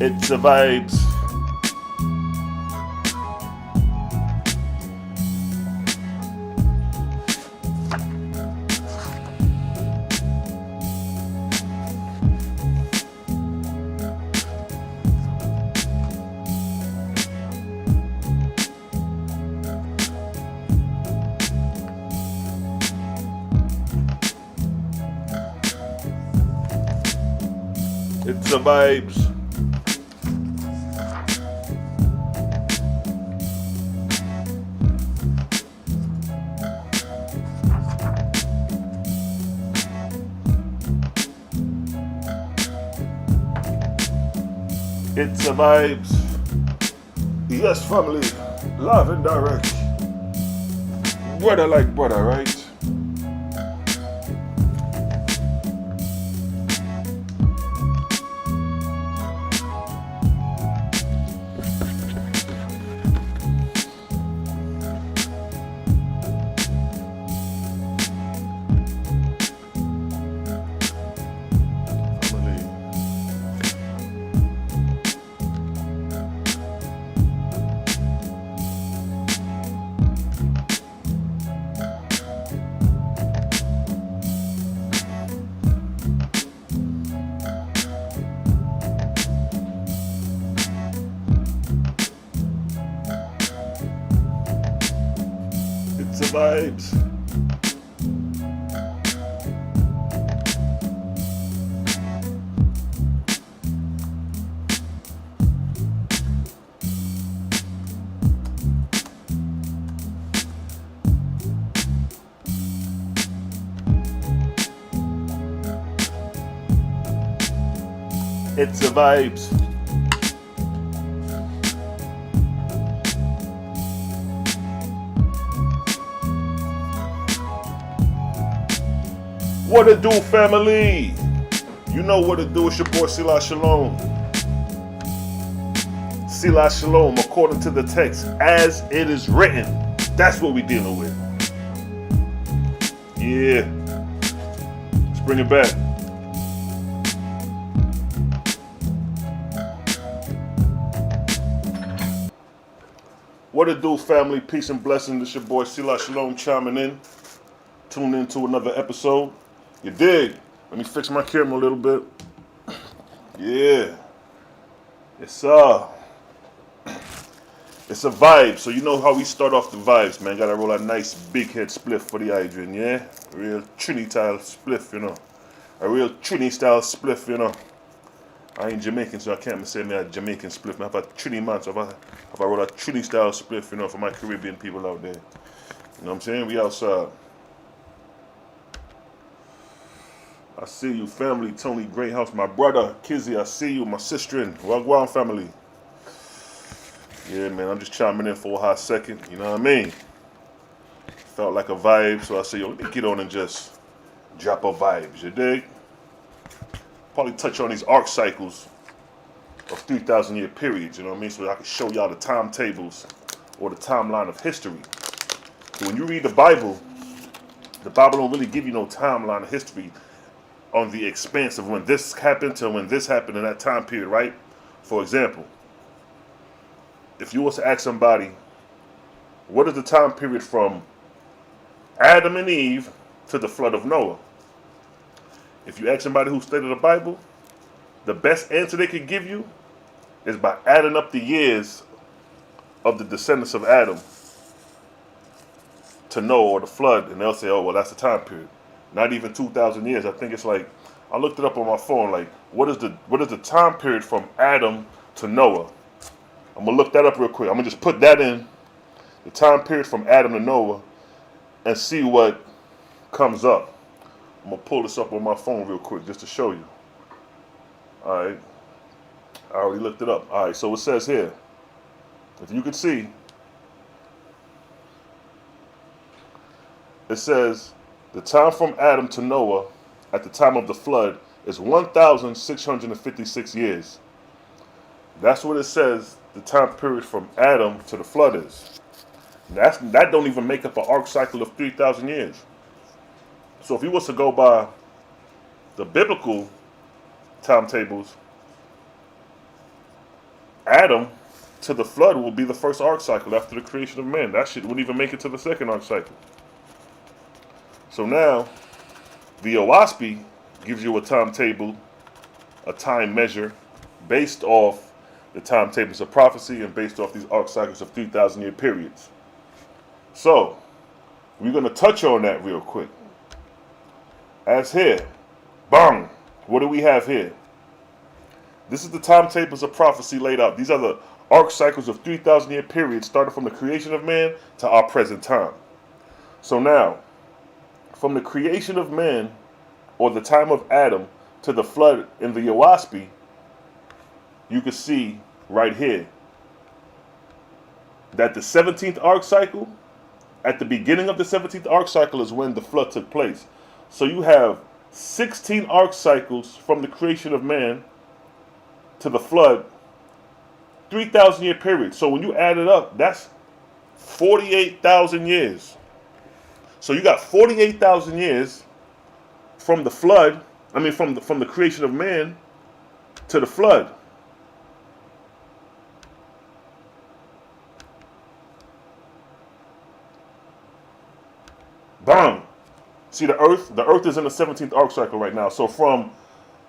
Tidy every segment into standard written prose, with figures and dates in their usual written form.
It's the vibes. It's the vibes. It's the vibes. Yes, family. Live and direct. Brother like brother, right? It's the vibes. It's the vibes. What it do, family? You know what it do. It's your boy Selah Shalom. Selah Shalom, according to the text, as it is written. That's what we dealing with. Yeah. Let's bring it back. What it do, family? Peace and blessings. It's your boy Selah Shalom chiming in. Tune in to another episode. You dig? Let me fix my camera a little bit. Yeah. It's a vibe. So you know how we start off the vibes, man. Gotta roll a nice big head spliff for the hydrant, yeah? Real Trini style spliff, you know. A real Trini style spliff, you know. I ain't Jamaican, so I can't say me a Jamaican spliff. I have a Trini man, so if I roll a Trini style spliff, you know, for my Caribbean people out there. You know what I'm saying? We outside. I see you, family. Tony Greathouse, my brother, Kizzy, I see you, my sister, and Wagwan family. Yeah, man, I'm just chiming in for a hot second, you know what I mean? Felt like a vibe, so I said, yo, let me get on and just drop a vibes, you dig? Probably touch on these arc cycles of 3,000 year periods, you know what I mean? So I can show y'all the timetables or the timeline of history. So when you read the Bible don't really give you no timeline of history on the expanse of when this happened to when this happened in that time period, right? For example, if you was to ask somebody, what is the time period from Adam and Eve to the flood of Noah? If you ask somebody who studied the Bible, the best answer they could give you is by adding up the years of the descendants of Adam to Noah or the flood, and they'll say, oh, well, that's the time period. Not even 2,000 years. I think it's like, I looked it up on my phone, like, what is the time period from Adam to Noah? I'm going to look that up real quick. I'm going to just put that in, the time period from Adam to Noah, and see what comes up. I'm going to pull this up on my phone real quick just to show you. All right. I already looked it up. All right, so it says here, if you could see, it says, the time from Adam to Noah at the time of the flood is 1,656 years. That's what it says the time period from Adam to the flood is. That don't even make up an arc cycle of 3,000 years. So if you was to go by the biblical timetables, Adam to the flood will be the first arc cycle after the creation of man. That shit wouldn't even make it to the second arc cycle. So now, the OAHSPE gives you a timetable, a time measure, based off the timetables of prophecy and based off these arc cycles of 3,000-year periods. So, we're going to touch on that real quick. As here, bang, what do we have here? This is the timetables of prophecy laid out. These are the arc cycles of 3,000-year periods starting from the creation of man to our present time. So now, from the creation of man, or the time of Adam, to the flood in the OAHSPE, you can see right here that the 17th arc cycle, at the beginning of the 17th arc cycle is when the flood took place. So you have 16 arc cycles from the creation of man to the flood, 3,000-year period. So when you add it up, that's 48,000 years. So you got 48,000 years from the flood, from the creation of man to the flood. Bam! See the earth is in the 17th arc cycle right now. So from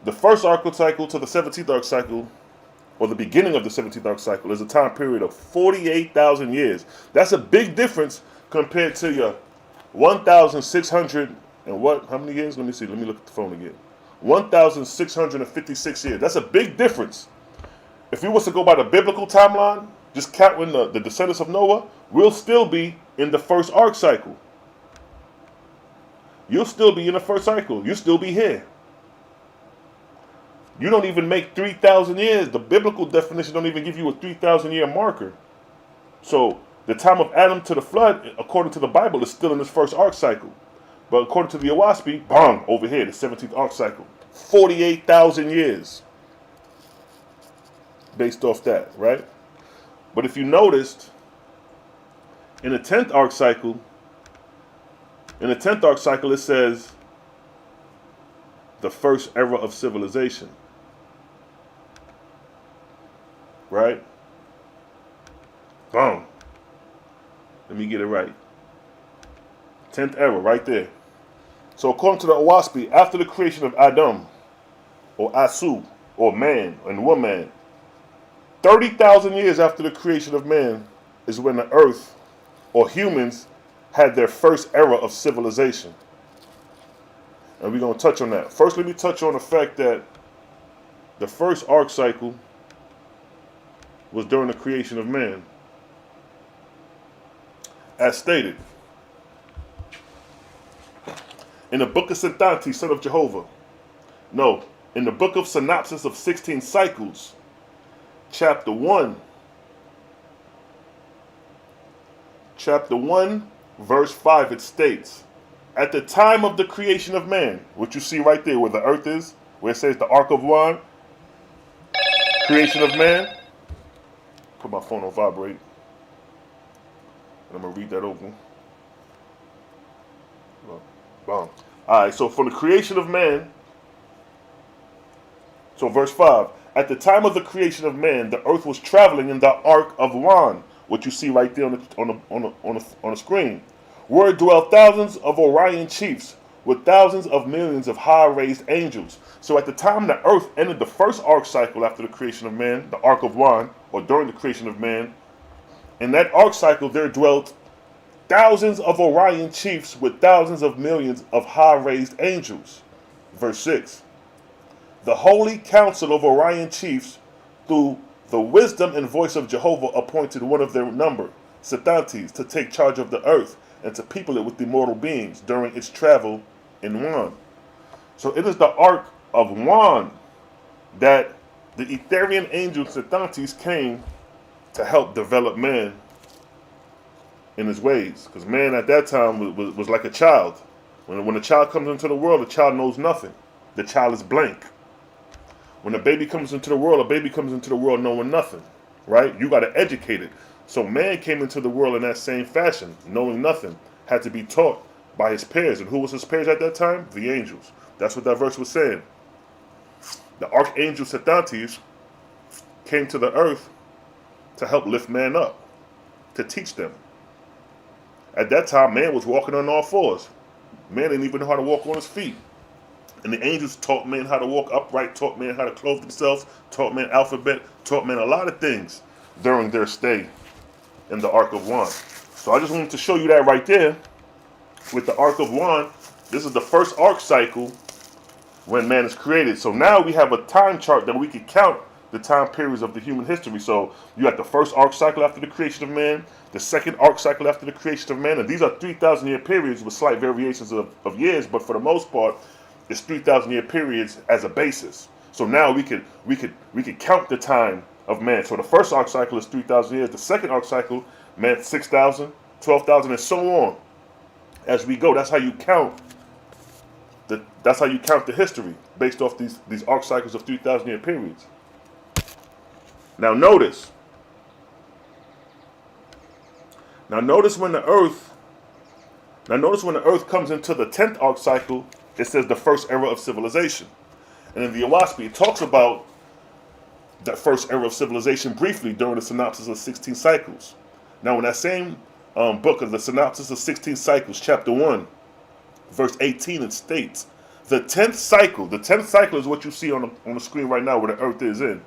the first arc cycle to the 17th arc cycle, or the beginning of the 17th arc cycle, is a time period of 48,000 years. That's a big difference compared to your 1,600 and what? How many years? Let me see. Let me look at the phone again. 1,656 years. That's a big difference. If we was to go by the biblical timeline, just counting the descendants of Noah, we'll still be in the first arc cycle. You'll still be in the first cycle. You'll still be here. You don't even make 3,000 years. The biblical definition don't even give you a 3,000-year marker. So the time of Adam to the flood, according to the Bible, is still in this first arc cycle. But according to the OAHSPE, bang, over here, the 17th arc cycle. 48,000 years. Based off that, right? But if you noticed, in the 10th arc cycle, it says the first era of civilization. Right? Boom. Let me get it right. 10th era, right there. So according to the OAHSPE, after the creation of Adam, or Asu, or man and woman, 30,000 years after the creation of man is when the earth, or humans, had their first era of civilization. And we're going to touch on that. First, let me touch on the fact that the first arc cycle was during the creation of man. As stated, in the book of Sentanti, son of Jehovah, no, in the book of Synopsis of 16 Cycles, chapter 1, verse 5, it states, at the time of the creation of man, which you see right there where the earth is, where it says the Ark of One, creation of man. Put my phone on vibrate. And I'm going to read that over. Boom. Alright, so from the creation of man, so verse 5, at the time of the creation of man, the earth was traveling in the Ark of One, what you see right there on the screen, where dwell thousands of Orion chiefs with thousands of millions of high-raised angels. So at the time the earth entered the first arc cycle after the creation of man, the Ark of One, or during the creation of man, in that arc cycle there dwelt thousands of Orion chiefs with thousands of millions of high-raised angels. Verse 6, the holy council of Orion chiefs, through the wisdom and voice of Jehovah, appointed one of their number, Sethantes, to take charge of the earth and to people it with immortal beings during its travel in Wan. So it is the Ark of Wan that the Etherian angel Sethantes came to help develop man in his ways. Because man at that time was like a child. When a child comes into the world, the child knows nothing. The child is blank. When a baby comes into the world, a baby comes into the world knowing nothing, right? You got to educate it. So man came into the world in that same fashion, knowing nothing, had to be taught by his peers. And who was his peers at that time? The angels. That's what that verse was saying. The archangel Sethantes came to the earth to help lift man up, to teach them. At that time, man was walking on all fours. Man didn't even know how to walk on his feet. And the angels taught men how to walk upright, taught men how to clothe themselves, taught men alphabet, taught men a lot of things during their stay in the Ark of One. So I just wanted to show you that right there with the Ark of One. This is the first Ark cycle when man is created. So now we have a time chart that we can count the time periods of the human history. So you got the first Ark cycle after the creation of man, the second Ark cycle after the creation of man, and these are 3,000 year periods with slight variations of years, but for the most part, it's 3,000 year periods as a basis. So now we could count the time of man. So the first Ark cycle is 3,000 years. The second Ark cycle, man, 6,000, 12,000, and so on as we go. That's how you count. That's how you count the history based off these Ark cycles of 3,000 year periods. Now notice when the earth comes into the 10th Ark cycle, it says the first era of civilization. And in the OAHSPE, it talks about that first era of civilization briefly during the synopsis of 16 cycles. Now in that same book of the synopsis of 16 cycles, chapter 1, verse 18, it states, the 10th cycle is what you see on the screen right now where the earth is in.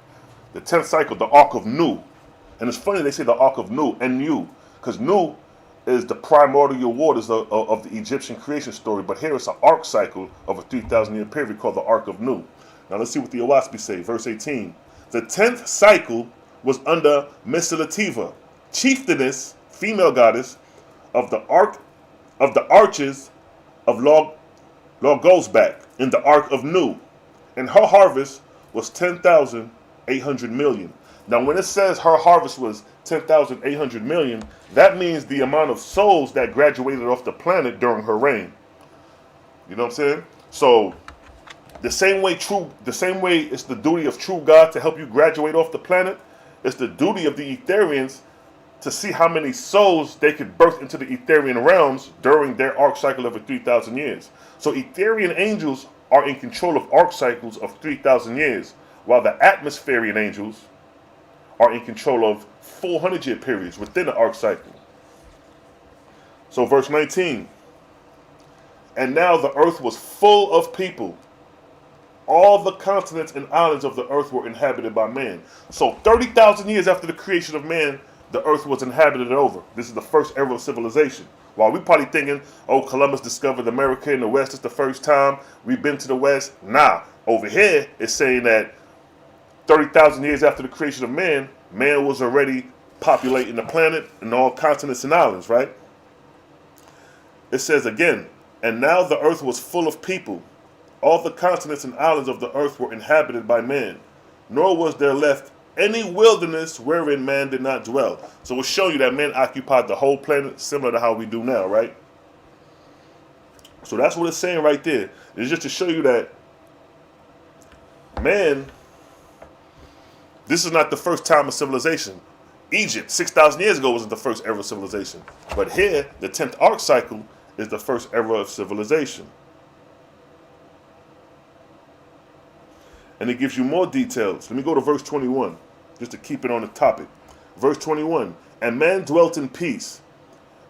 The 10th cycle, the Ark of Nu. And it's funny they say the Ark of Nu, N-U, because Nu is the primordial waters of the Egyptian creation story, but here it's an Ark cycle of a 3,000 year period called the Ark of Nu. Now let's see what the OAHSPE say, verse 18. The 10th cycle was under Miselativa, chieftainess, female goddess, of the arches of Logosback in the Ark of Nu, and her harvest was 10,800 million. Now when it says her harvest was 10,800 million, that means the amount of souls that graduated off the planet during her reign. You know what I'm saying? So the same way it's the duty of true God to help you graduate off the planet, it's the duty of the Etherians to see how many souls they could birth into the Etherian realms during their arc cycle of 3,000 years. So Etherian angels are in control of arc cycles of 3,000 years, while the atmospherian angels are in control of 400 year periods within the arc cycle. So verse 19, and now the earth was full of people. All the continents and islands of the earth were inhabited by man. So 30,000 years after the creation of man, the earth was inhabited over. This is the first era of civilization. While we probably thinking, oh, Columbus discovered America in the West, it's the first time we've been to the West. Nah, over here it's saying that 30,000 years after the creation of man, man was already populating the planet and all continents and islands, right? It says again, and now the earth was full of people. All the continents and islands of the earth were inhabited by man, nor was there left any wilderness wherein man did not dwell. So it's showing you that man occupied the whole planet, similar to how we do now, right? So that's what it's saying right there. It's just to show you that man, this is not the first time of civilization. Egypt, 6,000 years ago, wasn't the first era of civilization. But here, the 10th arc cycle is the first era of civilization. And it gives you more details. Let me go to verse 21, just to keep it on the topic. Verse 21, and man dwelt in peace,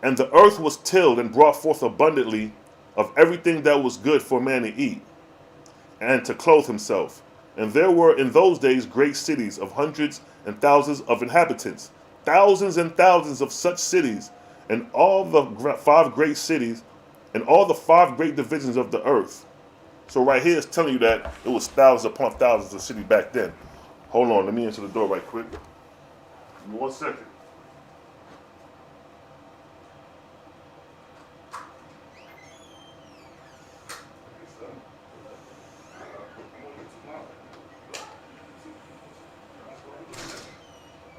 and the earth was tilled and brought forth abundantly of everything that was good for man to eat, and to clothe himself. And there were in those days great cities of hundreds and thousands of inhabitants, thousands and thousands of such cities, and all the 5 great cities, and all the 5 great divisions of the earth. So right here it's telling you that it was thousands upon thousands of cities back then. Hold on, let me answer the door right quick. Give me 1 second.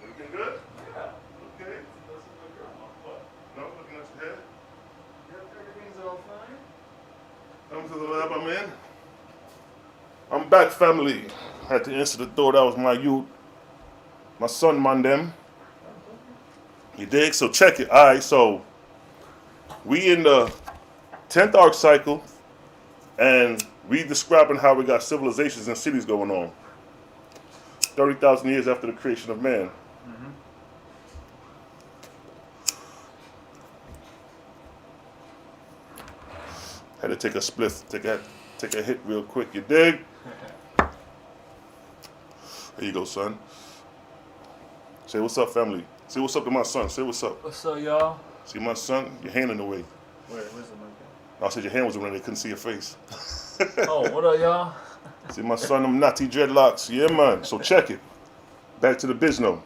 Everything good? Yeah. Okay. No, looking at your head. Yep, everything's all fine. Come to the lab, I'm in. I'm back, family. Had to answer the door. That was my youth. My son, Mandem. You dig? So check it. All right, so we in the 10th arc cycle, and we describing how we got civilizations and cities going on. 30,000 years after the creation of man. Had to take a spliff, take a hit real quick. You dig? There you go, son. Say what's up, family. Say what's up to my son. Say what's up. What's up, y'all? See my son? Your hand in the way. Where's the mic? I said your hand was in the way. They couldn't see your face. Oh, what up, y'all? See my son, them natty dreadlocks. Yeah, man. So check it. Back to the bizno.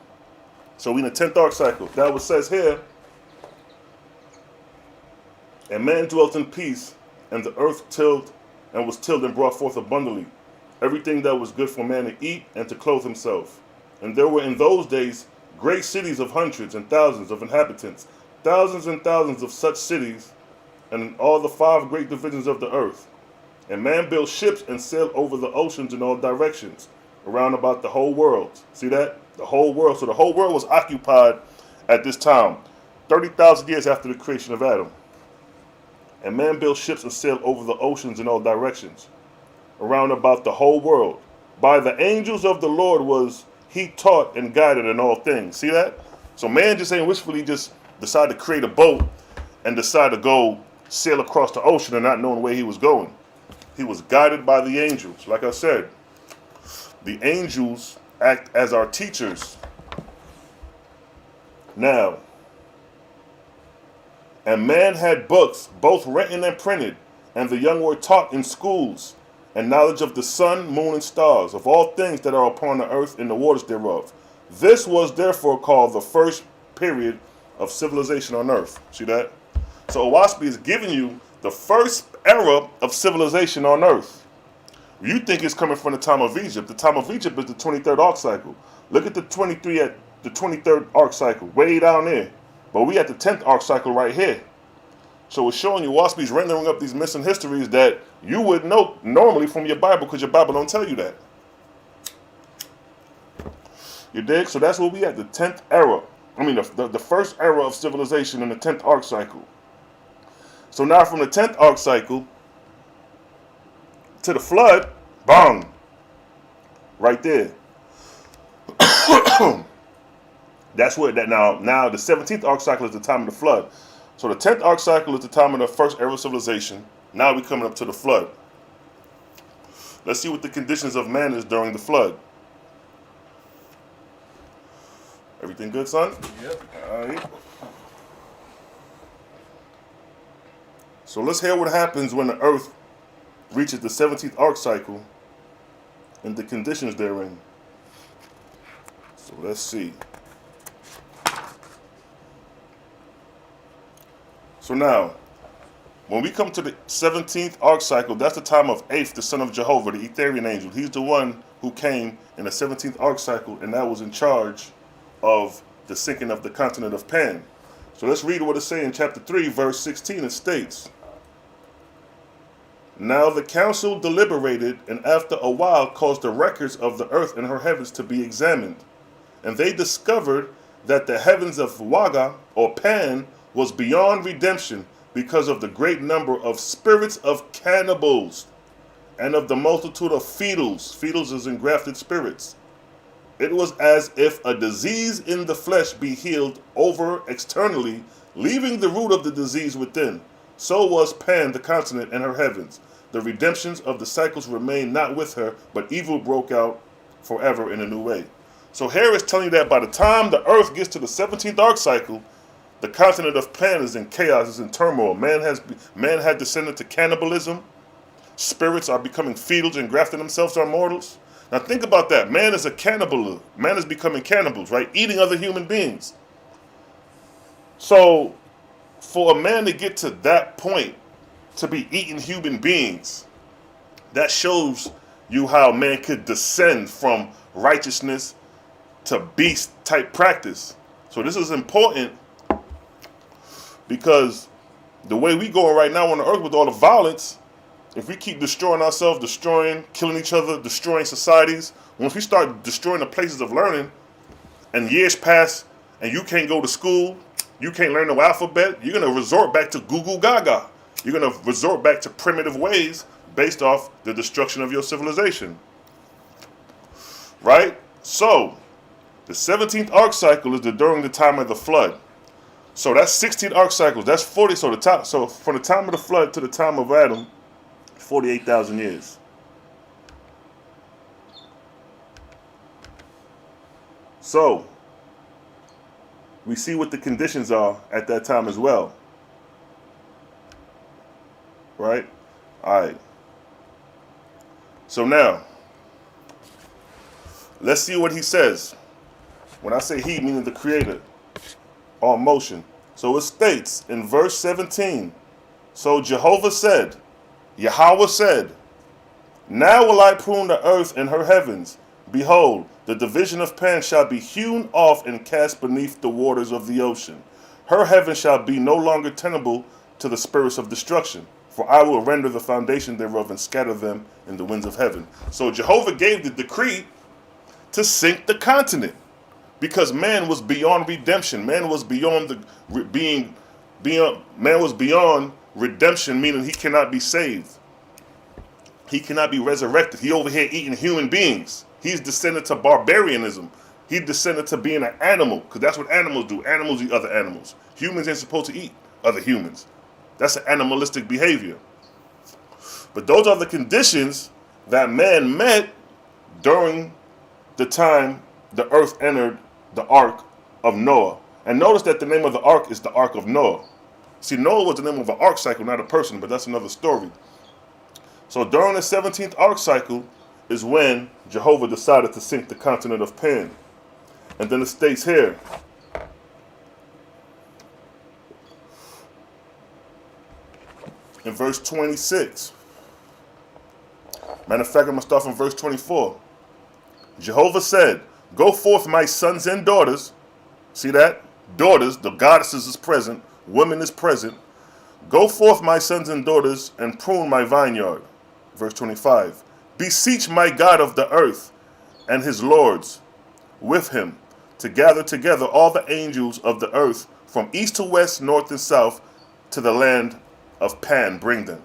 So we in the 10th arc cycle. That what says here. And man dwelt in peace, and the earth was tilled and brought forth abundantly everything that was good for man to eat and to clothe himself. And there were in those days great cities of hundreds and thousands of inhabitants, thousands and thousands of such cities, and in all the 5 great divisions of the earth. And man built ships and sailed over the oceans in all directions, around about the whole world. See that? The whole world. So the whole world was occupied at this time, 30,000 years after the creation of Adam. And man built ships and sailed over the oceans in all directions, around about the whole world. By the angels of the Lord was he taught and guided in all things. See that? So man just ain't wishfully just decide to create a boat and decide to go sail across the ocean and not knowing where he was going. He was guided by the angels. Like I said, the angels act as our teachers. Now, and man had books, both written and printed, and the young were taught in schools, and knowledge of the sun, moon, and stars, of all things that are upon the earth and the waters thereof. This was therefore called the first period of civilization on earth. See that? So OAHSPE is giving you the first era of civilization on earth. You think it's coming from the time of Egypt. The time of Egypt is the 23rd arc cycle. Look at the 23rd arc cycle, way down there. But we at the 10th arc cycle right here. So it's showing you OAHSPE is rendering up these missing histories that you would know normally from your Bible, because your Bible don't tell you that. You dig? So that's where we at, the 10th era. I mean, the first era of civilization in the 10th arc cycle. So now from the 10th arc cycle to the flood, bang, right there. That's where that now the 17th arc cycle is the time of the flood. So the 10th arc cycle is the time of the first era of civilization. Now we're coming up to the flood. Let's see what the conditions of man is during the flood. Everything good, son? Yep. All right. So let's hear what happens when the earth reaches the 17th arc cycle and the conditions therein. So let's see. So now, when we come to the 17th arc cycle, that's the time of Aph, the son of Jehovah, the Etherian angel. He's the one who came in the 17th arc cycle, and that was in charge of the sinking of the continent of Pan. So let's read what it says in chapter 3, verse 16. It states, Now the council deliberated, and after a while caused the records of the earth and her heavens to be examined. And they discovered that the heavens of Waga, or Pan, was beyond redemption because of the great number of spirits of cannibals and of the multitude of fetals. Fetals is engrafted spirits. It was as if a disease in the flesh be healed over externally, leaving the root of the disease within. So was Pan, the continent, and her heavens. The redemptions of the cycles remained not with her, but evil broke out forever in a new way. So here is telling you that by the time the earth gets to the 17th arc cycle, the continent of Pan is in chaos, is in turmoil. Man had descended to cannibalism. Spirits are becoming fetals and grafting themselves on mortals. Now think about that. Man is a cannibal. Man is becoming cannibals, right? Eating other human beings. So for a man to get to that point, to be eating human beings, that shows you how man could descend from righteousness to beast type practice. So this is important, because the way we going right now on the earth with all the violence, if we keep destroying ourselves, destroying, killing each other, destroying societies, once we start destroying the places of learning, and years pass, and you can't go to school, you can't learn the alphabet, you're going to resort back to goo goo gaga. You're going to resort back to primitive ways based off the destruction of your civilization. Right? So, the 17th arc cycle is during the time of the flood. So that's 16 arc cycles. That's 40. So from the time of the flood to the time of Adam, 48,000 years. So we see what the conditions are at that time as well. Right? All right. So now, let's see what he says. When I say he, meaning the Creator, on motion. So it states in verse 17, so Jehovah said, Yahweh said, now will I prune the earth and her heavens. Behold, the division of Pan shall be hewn off and cast beneath the waters of the ocean. Her heaven shall be no longer tenable to the spirits of destruction. For I will render the foundation thereof and scatter them in the winds of heaven. So Jehovah gave the decree to sink the continent, because man was beyond redemption. Man was beyond man was beyond redemption, meaning he cannot be saved. He cannot be resurrected. He over here eating human beings. He's descended to barbarianism. He descended to being an animal, because that's what animals do. Animals eat other animals. Humans ain't supposed to eat other humans. That's an animalistic behavior. But those are the conditions that man met during the time the earth entered the ark of Noah. And notice that the name of the ark is the Ark of Noah. See, Noah was the name of an ark cycle, not a person, but that's another story. So during the 17th ark cycle is when Jehovah decided to sink the continent of Pan. And then it states here, in verse 26. Matter of fact, I'm going to start from verse 24. Jehovah said, go forth, my sons and daughters. See that? Daughters, the goddesses is present. Woman is present. Go forth, my sons and daughters, and prune my vineyard. Verse 25. Beseech my God of the earth and his lords with him to gather together all the angels of the earth from east to west, north and south to the land of Pan, bring them.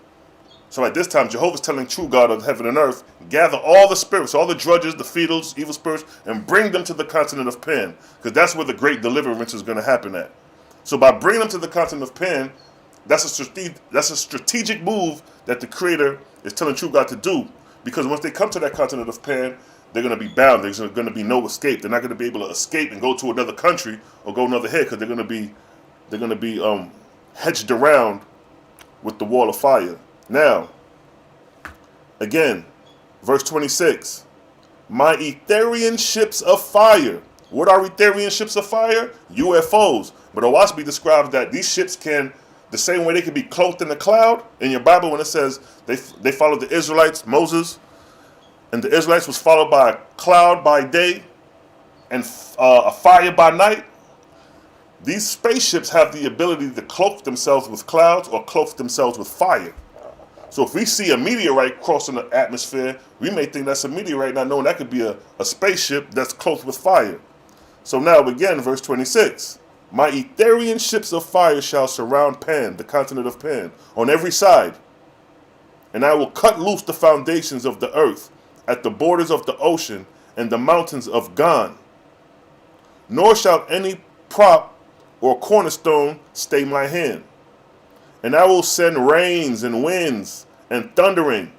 So at this time, Jehovah's telling true God of heaven and earth, gather all the spirits, all the drudges, the fetals, evil spirits, and bring them to the continent of Pan, because that's where the great deliverance is going to happen at. So by bringing them to the continent of Pan, that's a strategic move that the Creator is telling true God to do, because once they come to that continent of Pan, they're going to be bound. There's going to be no escape. They're not going to be able to escape and go to another country or go another head, because they're going to be hedged around with the wall of fire. Now, again, verse 26. My Etherian ships of fire. What are Etherian ships of fire? UFOs. But OAHSPE describes that these ships can, the same way they can be cloaked in the cloud. In your Bible, when it says they followed the Israelites, Moses, and the Israelites was followed by a cloud by day and a fire by night. These spaceships have the ability to cloak themselves with clouds or cloak themselves with fire. So if we see a meteorite crossing the atmosphere, we may think that's a meteorite, not knowing that could be a spaceship that's cloaked with fire. So now again, verse 26. My Etherian ships of fire shall surround Pan, the continent of Pan, on every side. And I will cut loose the foundations of the earth at the borders of the ocean and the mountains of Gan. Nor shall any prop or cornerstone stay my hand. And I will send rains and winds and thundering,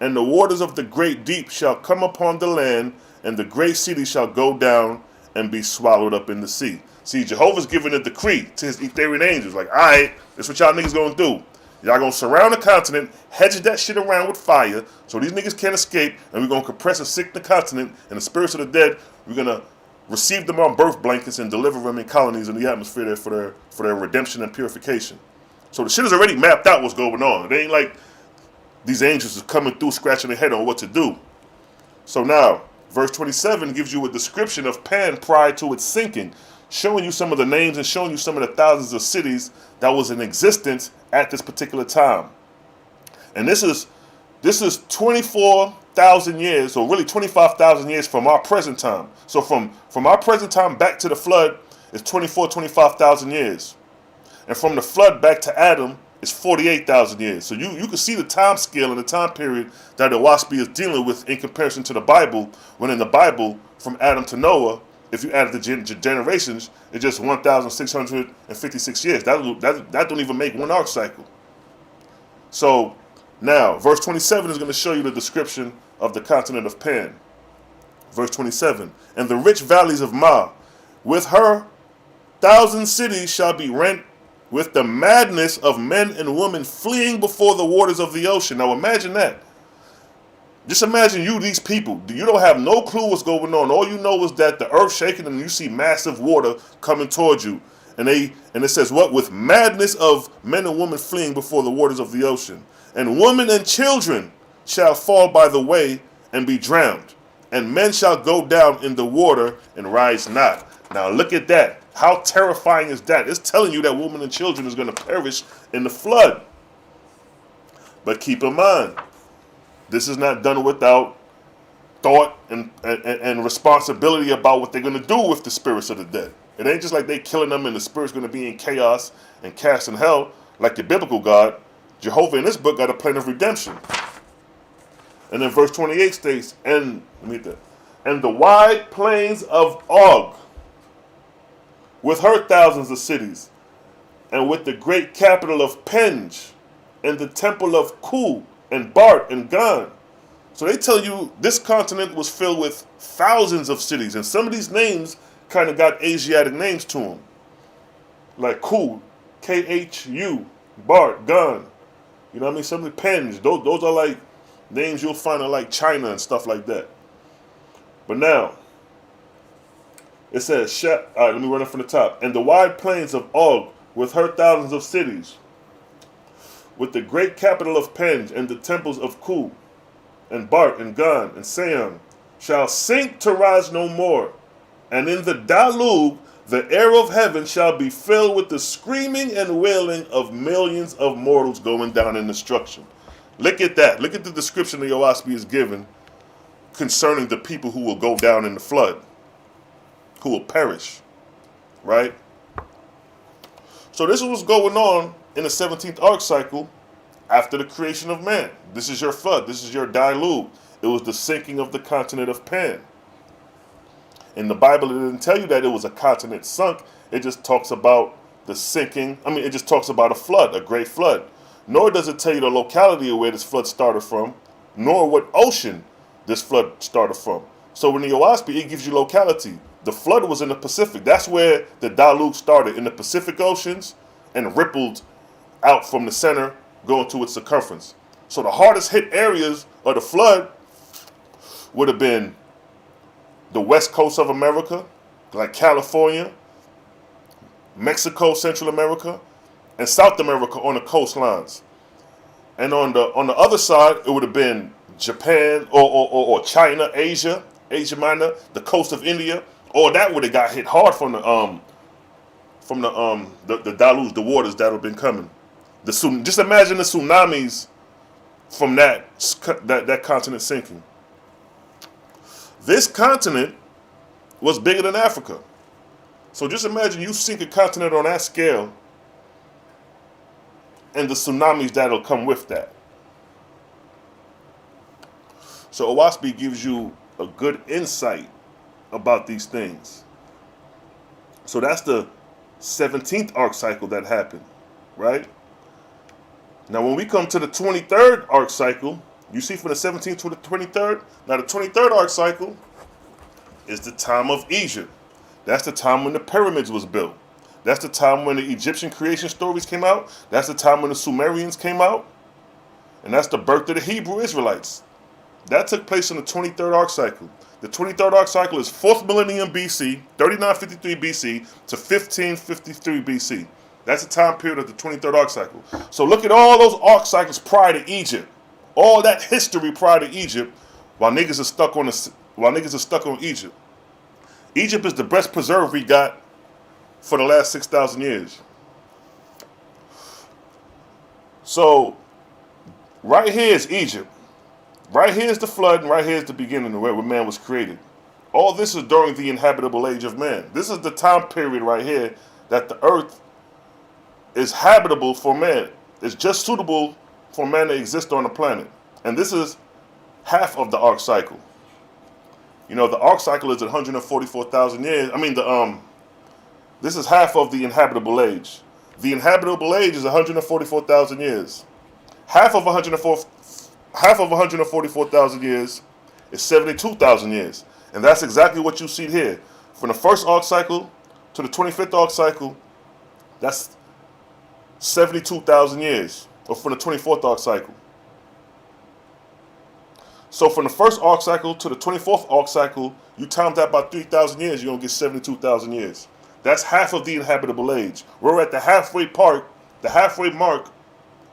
and the waters of the great deep shall come upon the land, and the great city shall go down and be swallowed up in the sea. See, Jehovah's giving a decree to his Etherian angels, like, all right, this is what y'all niggas gonna do. Y'all gonna surround the continent, hedge that shit around with fire, so these niggas can't escape, and we're gonna compress and sink the continent, and the spirits of the dead, we're gonna receive them on birth blankets and deliver them in colonies in the atmosphere there for their redemption and purification. So the shit is already mapped out what's going on. It ain't like these angels is coming through scratching their head on what to do. So now, verse 27 gives you a description of Pan prior to its sinking, showing you some of the names and showing you some of the thousands of cities that was in existence at this particular time. And this is 24,000 years, or really 25,000 years from our present time. So from our present time back to the flood is 25,000 years. And from the flood back to Adam is 48,000 years. So you can see the time scale and the time period that the OAHSPE is dealing with in comparison to the Bible, when in the Bible, from Adam to Noah, if you add the generations, it's just 1,656 years. That don't even make one arc cycle. So now, verse 27 is going to show you the description of the continent of Pan. Verse 27, and the rich valleys of Ma, with her 1,000 cities shall be rent with the madness of men and women fleeing before the waters of the ocean. Now imagine that. Just imagine these people. You don't have no clue what's going on. All you know is that the earth shaking and you see massive water coming towards you. And it says what? With madness of men and women fleeing before the waters of the ocean. And women and children shall fall by the way and be drowned. And men shall go down in the water and rise not. Now look at that. How terrifying is that? It's telling you that women and children is going to perish in the flood. But keep in mind, this is not done without thought and responsibility about what they're going to do with the spirits of the dead. It ain't just like they killing them and the spirit's going to be in chaos and cast in hell like the biblical God. Jehovah in this book got a plan of redemption. And then verse 28 states, and the wide plains of Og, with her thousands of cities, and with the great capital of Penj, and the temple of Ku, and Bart, and Gan. So they tell you this continent was filled with thousands of cities, and some of these names kind of got Asiatic names to them. Like Ku, K-H-U, Bart, Gan. You know what I mean? Some of the Penj, those are like names you'll find in like China and stuff like that. But now, it says, all right, let me run it from the top. And the wide plains of Og, with her thousands of cities, with the great capital of Penj, and the temples of Ku, and Bart, and Gan, and Seon, shall sink to rise no more. And in the Dalug, the air of heaven shall be filled with the screaming and wailing of millions of mortals going down in destruction. Look at that. Look at the description the OAHSPE is given concerning the people who will go down in the flood, who will perish, right? So this is what's going on in the 17th arc cycle after the creation of man. This is your flood. This is your Diluve. It was the sinking of the continent of Pan. In the Bible, it didn't tell you that it was a continent sunk. It just talks about the sinking. It just talks about a flood, a great flood. Nor does it tell you the locality of where this flood started from, nor what ocean this flood started from. So in the OAHSPE, it gives you locality. The flood was in the Pacific. That's where the Diluve started, in the Pacific Oceans, and rippled out from the center, going to its circumference. So the hardest hit areas of the flood would have been the west coast of America, like California, Mexico, Central America, and South America on the coastlines. And on the other side, it would have been Japan or China, Asia Minor, the coast of India. Or that would have got hit hard from the deluge, the waters that have been coming. Just imagine the tsunamis from that continent sinking. This continent was bigger than Africa. So just imagine you sink a continent on that scale and the tsunamis that'll come with that. So OAHSPE gives you a good insight about these things. So that's the 17th arc cycle that happened, right? Now when we come to the 23rd arc cycle, you see from the 17th to the 23rd, now the 23rd arc cycle is the time of Egypt. That's the time when the pyramids was built. That's the time when the Egyptian creation stories came out. That's the time when the Sumerians came out. And that's the birth of the Hebrew Israelites. That took place in the 23rd arc cycle. The 23rd arc cycle is 4th millennium BC, 3953 BC to 1553 BC. That's the time period of the 23rd arc cycle. So look at all those arc cycles prior to Egypt. All that history prior to Egypt, while niggas are stuck on Egypt. Egypt is the best preserve we got for the last 6,000 years. So right here is Egypt. Right here is the flood, and right here is the beginning of where man was created. All this is during the inhabitable age of man. This is the time period right here that the earth is habitable for man. It's just suitable for man to exist on the planet. And this is half of the arc cycle. You know, the arc cycle is 144,000 years. I mean, this is half of the inhabitable age. The inhabitable age is 144,000 years. Half of 144,000 years is 72,000 years. And that's exactly what you see here. From the first arc cycle to the 25th arc cycle, that's 72,000 years. Or from the 24th arc cycle. So from the first arc cycle to the 24th arc cycle, you time that by 3,000 years, you're going to get 72,000 years. That's half of the inhabitable age. We're at the halfway mark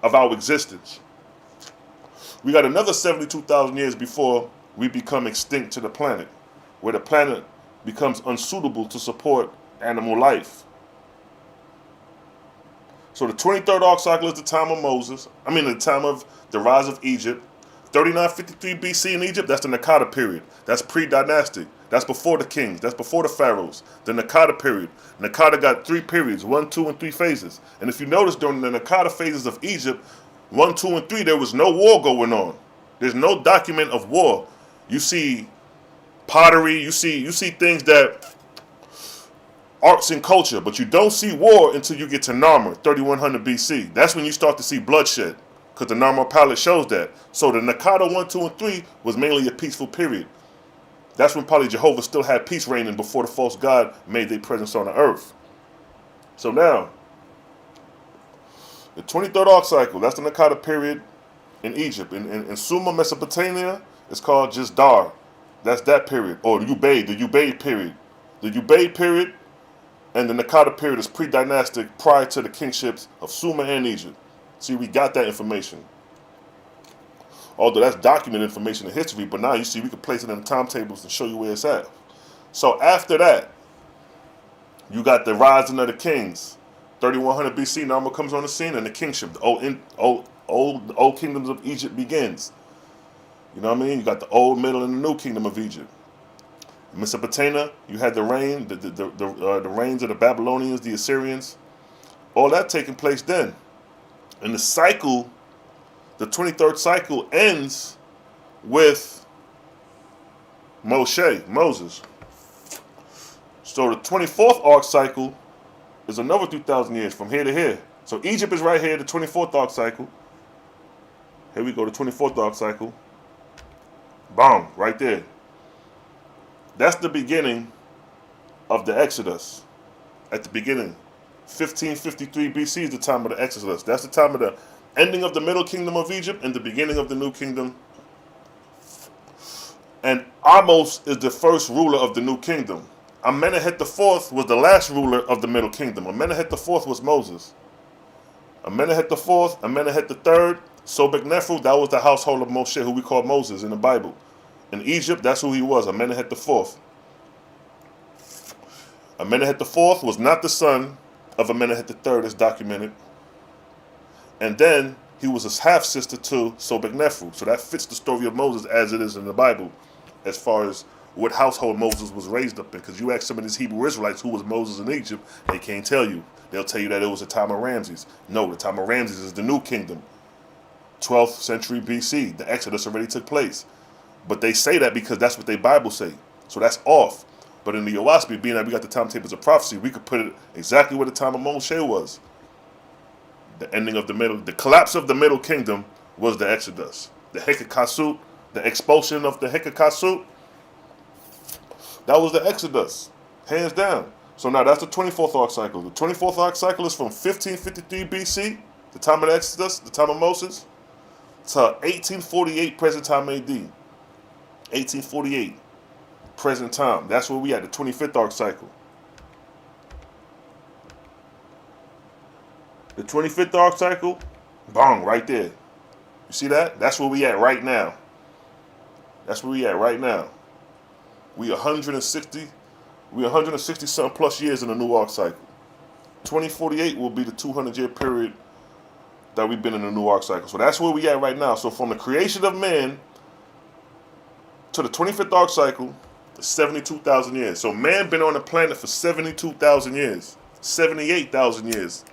of our existence. We got another 72,000 years before we become extinct to the planet, where the planet becomes unsuitable to support animal life. So the 23rd arc cycle is the time of the time of the rise of Egypt. 3953 BC in Egypt, that's the Nakata period. That's pre-dynastic. That's before the kings. That's before the pharaohs. The Nakata period. Nakata got 3 periods, 1, 2, and 3 phases. And if you notice during the Nakata phases of Egypt, 1, 2, and 3, there was no war going on. There's no document of war. You see pottery, you see things that arts and culture, but you don't see war until you get to Narmer, 3100 BC. That's when you start to see bloodshed, because the Narmer palette shows that. So the Nakata 1, 2, and 3 was mainly a peaceful period. That's when probably Jehovah still had peace reigning before the false god made their presence on the earth. So now, the 23rd arc cycle, that's the Nakata period in Egypt. In Sumer, Mesopotamia, it's called just Dar. That's that period. Or the Ubaid period. The Ubaid period and the Nakata period is pre-dynastic prior to the kingships of Sumer and Egypt. See, we got that information. Although that's documented information in history, but now you see we can place it in the timetables and show you where it's at. So after that, you got the rising of the kings. 3100 BC, Narmer comes on the scene and the kingship, the old kingdoms of Egypt begins. You know what I mean? You got the old, middle, and the new kingdom of Egypt. In Mesopotamia, you had the reigns of the Babylonians, the Assyrians. All that taking place then. And the cycle, the 23rd cycle ends with Moses. So the 24th arc cycle is another 2,000 years from here to here. So Egypt is right here, the 24th arc cycle. Here we go, the 24th arc cycle. Boom, right there. That's the beginning of the Exodus. At the beginning, 1553 BC is the time of the Exodus. That's the time of the ending of the middle kingdom of Egypt and the beginning of the new kingdom. And Amos is the first ruler of the new kingdom. Amenemhet IV was the last ruler of the middle kingdom. Amenemhet IV was Moses. Amenemhet IV, Amenemhet III, Sobek Nephru, that was the household of Moshe, who we call Moses in the Bible. In Egypt, that's who he was, Amenemhet IV. Amenemhet IV was not the son of Amenemhet III, as documented. And then he was his half-sister to Sobek Nephru. So that fits the story of Moses as it is in the Bible, as far as what household Moses was raised up in. Because you ask some of these Hebrew Israelites who was Moses in Egypt, they can't tell you. They'll tell you that it was the time of Ramses. No, the time of Ramses is the new kingdom. 12th century BC. The Exodus already took place. But they say that because that's what their Bible say. So that's off. But in the OAHSPE, being that we got the timetables of prophecy, we could put it exactly where the time of Moshe was. The ending of the collapse of the middle kingdom was the Exodus. The Hekakasut, the expulsion of the Hekakasut, that was the Exodus, hands down. So now that's the 24th arc cycle. The 24th arc cycle is from 1553 BC, the time of the Exodus, the time of Moses, to 1848 present time AD. 1848 present time. That's where we at, the 25th arc cycle. The 25th arc cycle, bang, right there. You see that? That's where we at right now. That's where we at right now. We 160 something plus years in the new arc cycle. 2048 will be the 200-year period that we've been in the new arc cycle. So that's where we at right now. So from the creation of man to the 25th arc cycle, 72,000 years. So man been on the planet for 72,000 years, 78,000 years.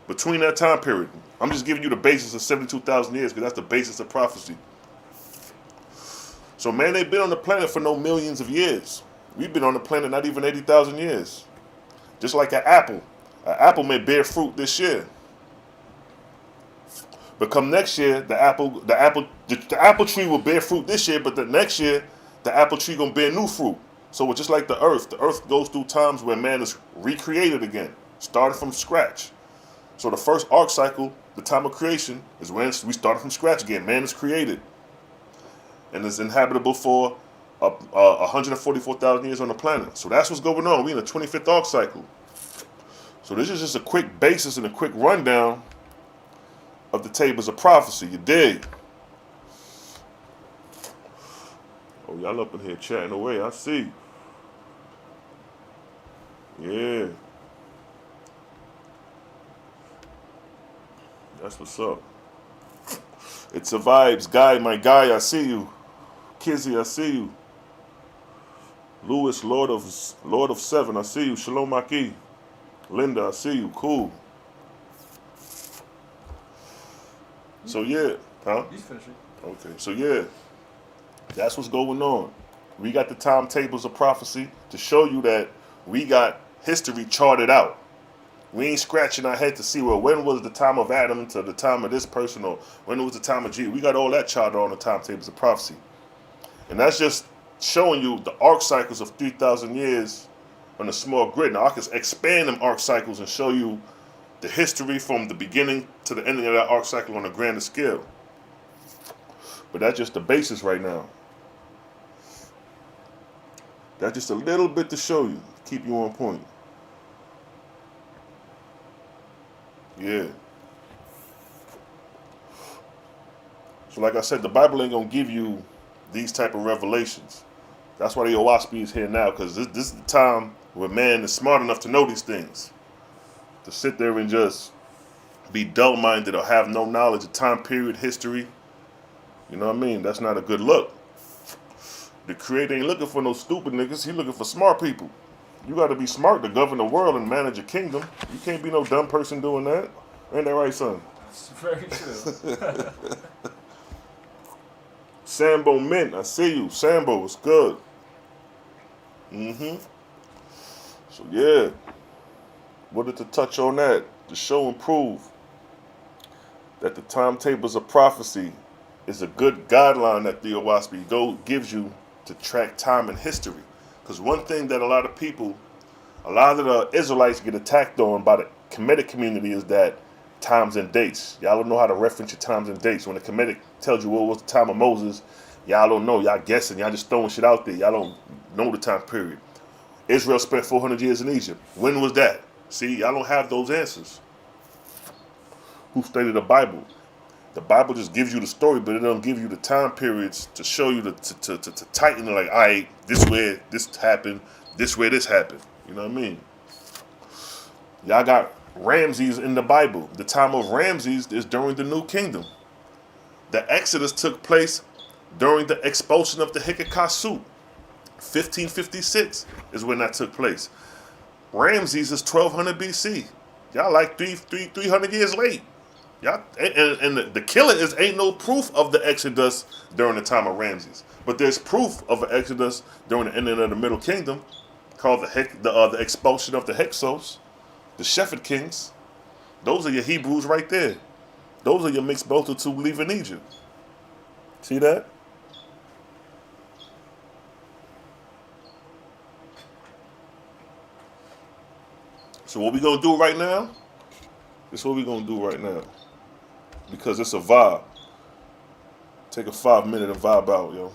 Between that time period, I'm just giving you the basis of 72,000 years because that's the basis of prophecy. So man, they've been on the planet for no millions of years. We've been on the planet not even 80,000 years. Just like an apple. An apple may bear fruit this year. But come next year, the apple tree will bear fruit this year, but the next year, the apple tree gonna bear new fruit. So it's just like the earth goes through times where man is recreated again, started from scratch. So the first arc cycle, the time of creation, is when we started from scratch again. Man is created and is inhabitable for 144,000 years on the planet. So that's what's going on. We're in the 25th arc cycle. So this is just a quick basis and a quick rundown of the tables of prophecy. You dig? Oh, y'all up in here chatting away. I see. Yeah. That's what's up. It's a vibes. Guy, my guy, I see you. Kizzy, I see you. Lewis, Lord of Seven, I see you. Shalom Maki. Linda, I see you. Cool. So yeah, huh? He's finishing. Okay, so yeah, that's what's going on. We got the timetables of prophecy to show you that we got history charted out. We ain't scratching our head to see, well, when was the time of Adam to the time of this person, or when was the time of Jesus. We got all that charted on the timetables of prophecy. And that's just showing you the arc cycles of 3,000 years on a small grid. Now I can expand them arc cycles and show you the history from the beginning to the ending of that arc cycle on a grander scale. But that's just the basis right now. That's just a little bit to show you, keep you on point. Yeah. So like I said, the Bible ain't gonna give you these type of revelations. That's why the OAHSPE is here now, because this is the time where man is smart enough to know these things. To sit there and just be dull-minded or have no knowledge of time period, history, you know what I mean? That's not a good look. The Creator ain't looking for no stupid niggas. He looking for smart people. You got to be smart to govern the world and manage a kingdom. You can't be no dumb person doing that. Ain't that right, son? That's very true. Sambo Mint, I see you. Sambo, it's good. So yeah, wanted to touch on that to show and prove that the timetables of prophecy is a good guideline that the OAHSPE gives you to track time and history. Because one thing that a lot of the Israelites get attacked on by the Kemetic community is that times and dates. Y'all don't know how to reference your times and dates. When the Kemetic tells you what was the time of Moses, y'all don't know. Y'all guessing. Y'all just throwing shit out there. Y'all don't know the time period. Israel spent 400 years in Egypt. When was that? See, y'all don't have those answers. Who stated the Bible? The Bible just gives you the story, but it don't give you the time periods to show you to tighten it. Like, all right, this way this happened, this way this happened. You know what I mean? Y'all got Ramses in the Bible. The time of Ramses is during the New Kingdom. The Exodus took place during the expulsion of the Hikikasu. 1556 is when that took place. Ramses is 1200 BC. Y'all like 300 years late. Y'all, and the killer is ain't no proof of the Exodus during the time of Ramses, but there's proof of an Exodus during the ending of the Middle Kingdom, called the expulsion of the Hyksos, the Shepherd Kings. Those are your Hebrews right there. Those are your mixed multitude leaving Egypt. See that? So what we gonna do right now? This is what we gonna do right now. Because it's a vibe. Take a 5 minute and vibe out, yo.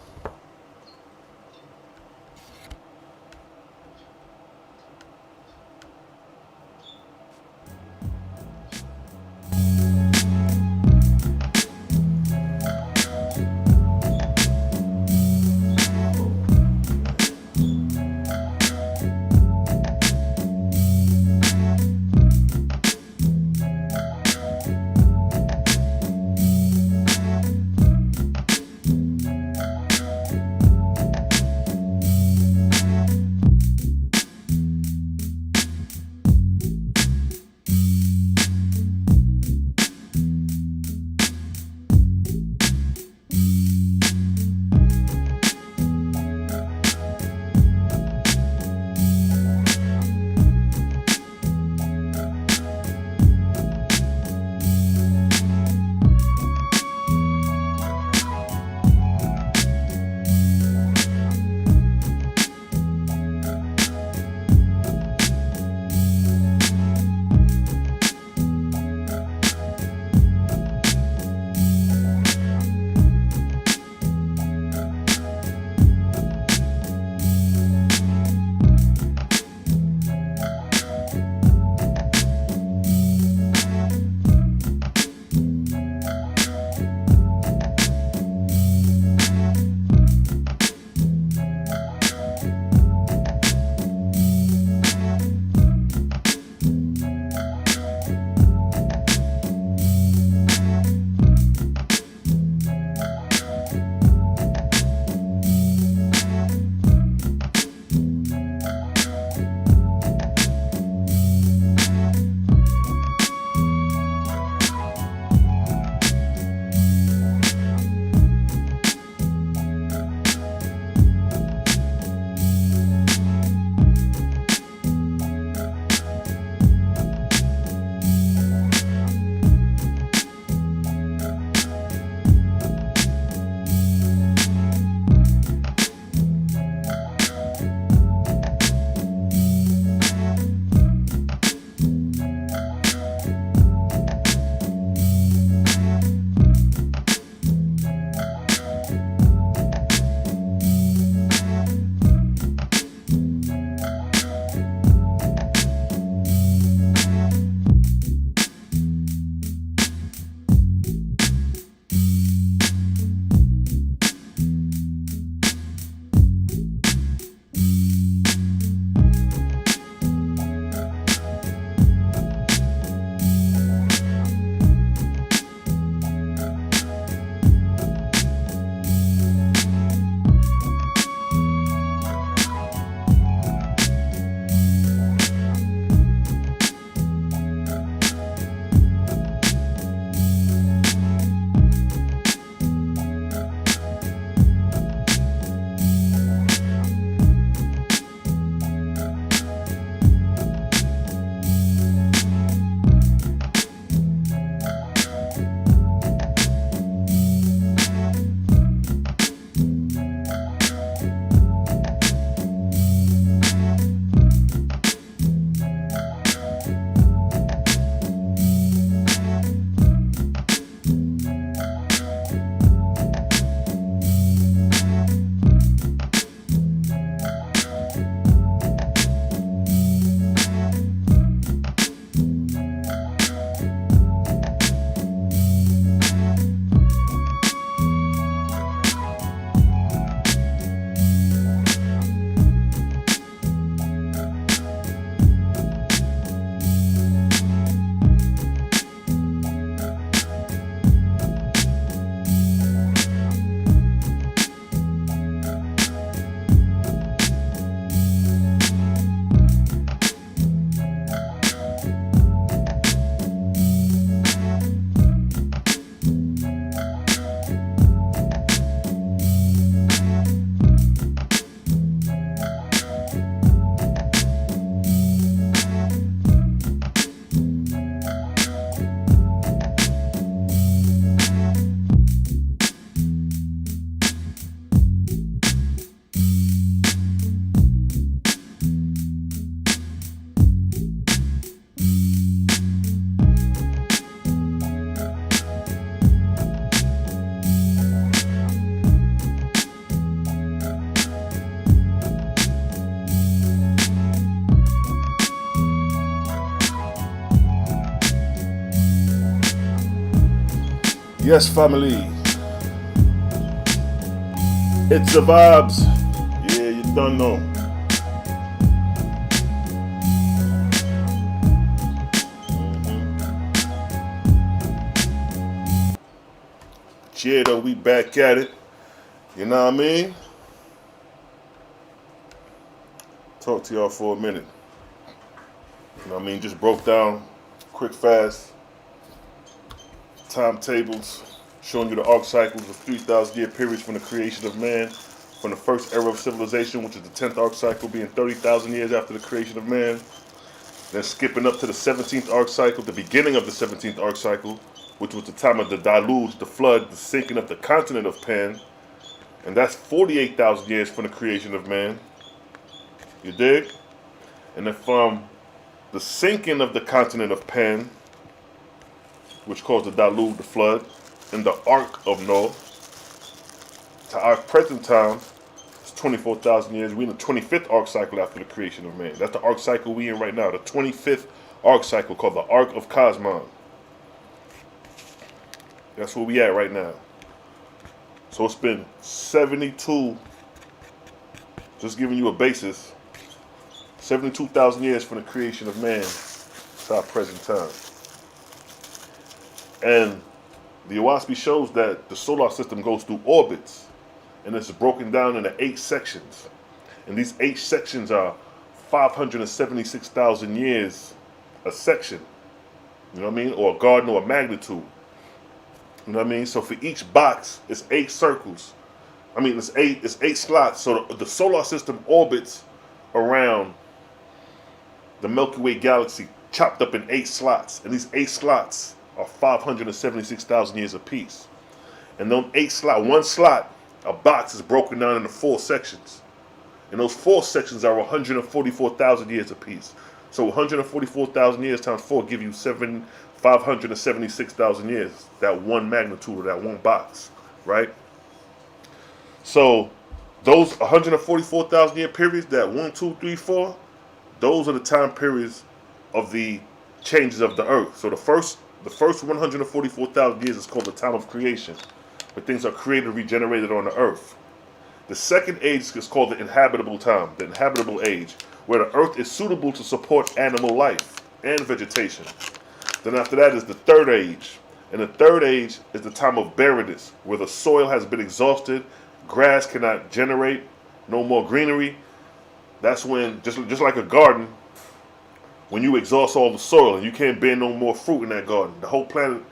Yes, family. It's the vibes. Yeah, you don't know. Yeah, though, we back at it. You know what I mean? Talk to y'all for a minute. You know what I mean? Just broke down, quick, fast, timetables, showing you the arc cycles of 3,000 year periods from the creation of man, from the first era of civilization, which is the 10th arc cycle, being 30,000 years after the creation of man. Then skipping up to the 17th arc cycle, the beginning of the 17th arc cycle, which was the time of the deluge, the flood, the sinking of the continent of Pan. And that's 48,000 years from the creation of man. You dig? And then from the sinking of the continent of Pan, which caused the deluge, the flood, and the arc of Noah, to our present time, it's 24,000 years. We're in the 25th arc cycle after the creation of man. That's the arc cycle we in right now, the 25th arc cycle called the Arc of Cosmon. That's where we at right now. So it's been 72, just giving you a basis, 72,000 years from the creation of man to our present time. And the OAHSPE shows that the solar system goes through orbits, and it's broken down into 8 sections. And these 8 sections are 576,000 years a section. You know what I mean? Or a garden or a magnitude. You know what I mean? So for each box, it's 8 circles. I mean, it's eight slots. So the solar system orbits around the Milky Way galaxy, chopped up in 8 slots. And these 8 slots are 576,000 years apiece. And those 8 slots, one slot, a box, is broken down into 4 sections. And those 4 sections are 144,000 years apiece. So 144,000 years times 4 give you 576,000 years. That one magnitude of that one box, right? So those 144,000 year periods, that 1, 2, 3, 4, those are the time periods of the changes of the earth. So the first 144,000 years is called the time of creation, where things are created and regenerated on the earth. The second age is called the inhabitable time, the inhabitable age, where the earth is suitable to support animal life and vegetation. Then after that is the third age. And the third age is the time of barrenness, where the soil has been exhausted, grass cannot generate, no more greenery. That's when, just like a garden, when you exhaust all the soil and you can't bear no more fruit in that garden. The whole planet,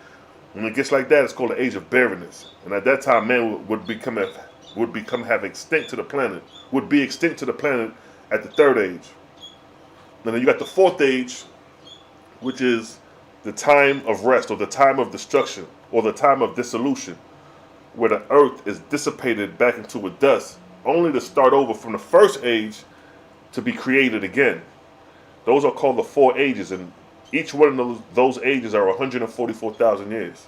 when it gets like that, it's called the age of barrenness. And at that time, man would be extinct to the planet at the third age. And then you got the fourth age, which is the time of rest, or the time of destruction, or the time of dissolution, where the earth is dissipated back into a dust, only to start over from the first age to be created again. Those are called the 4 ages, and each one of those ages are 144,000 years.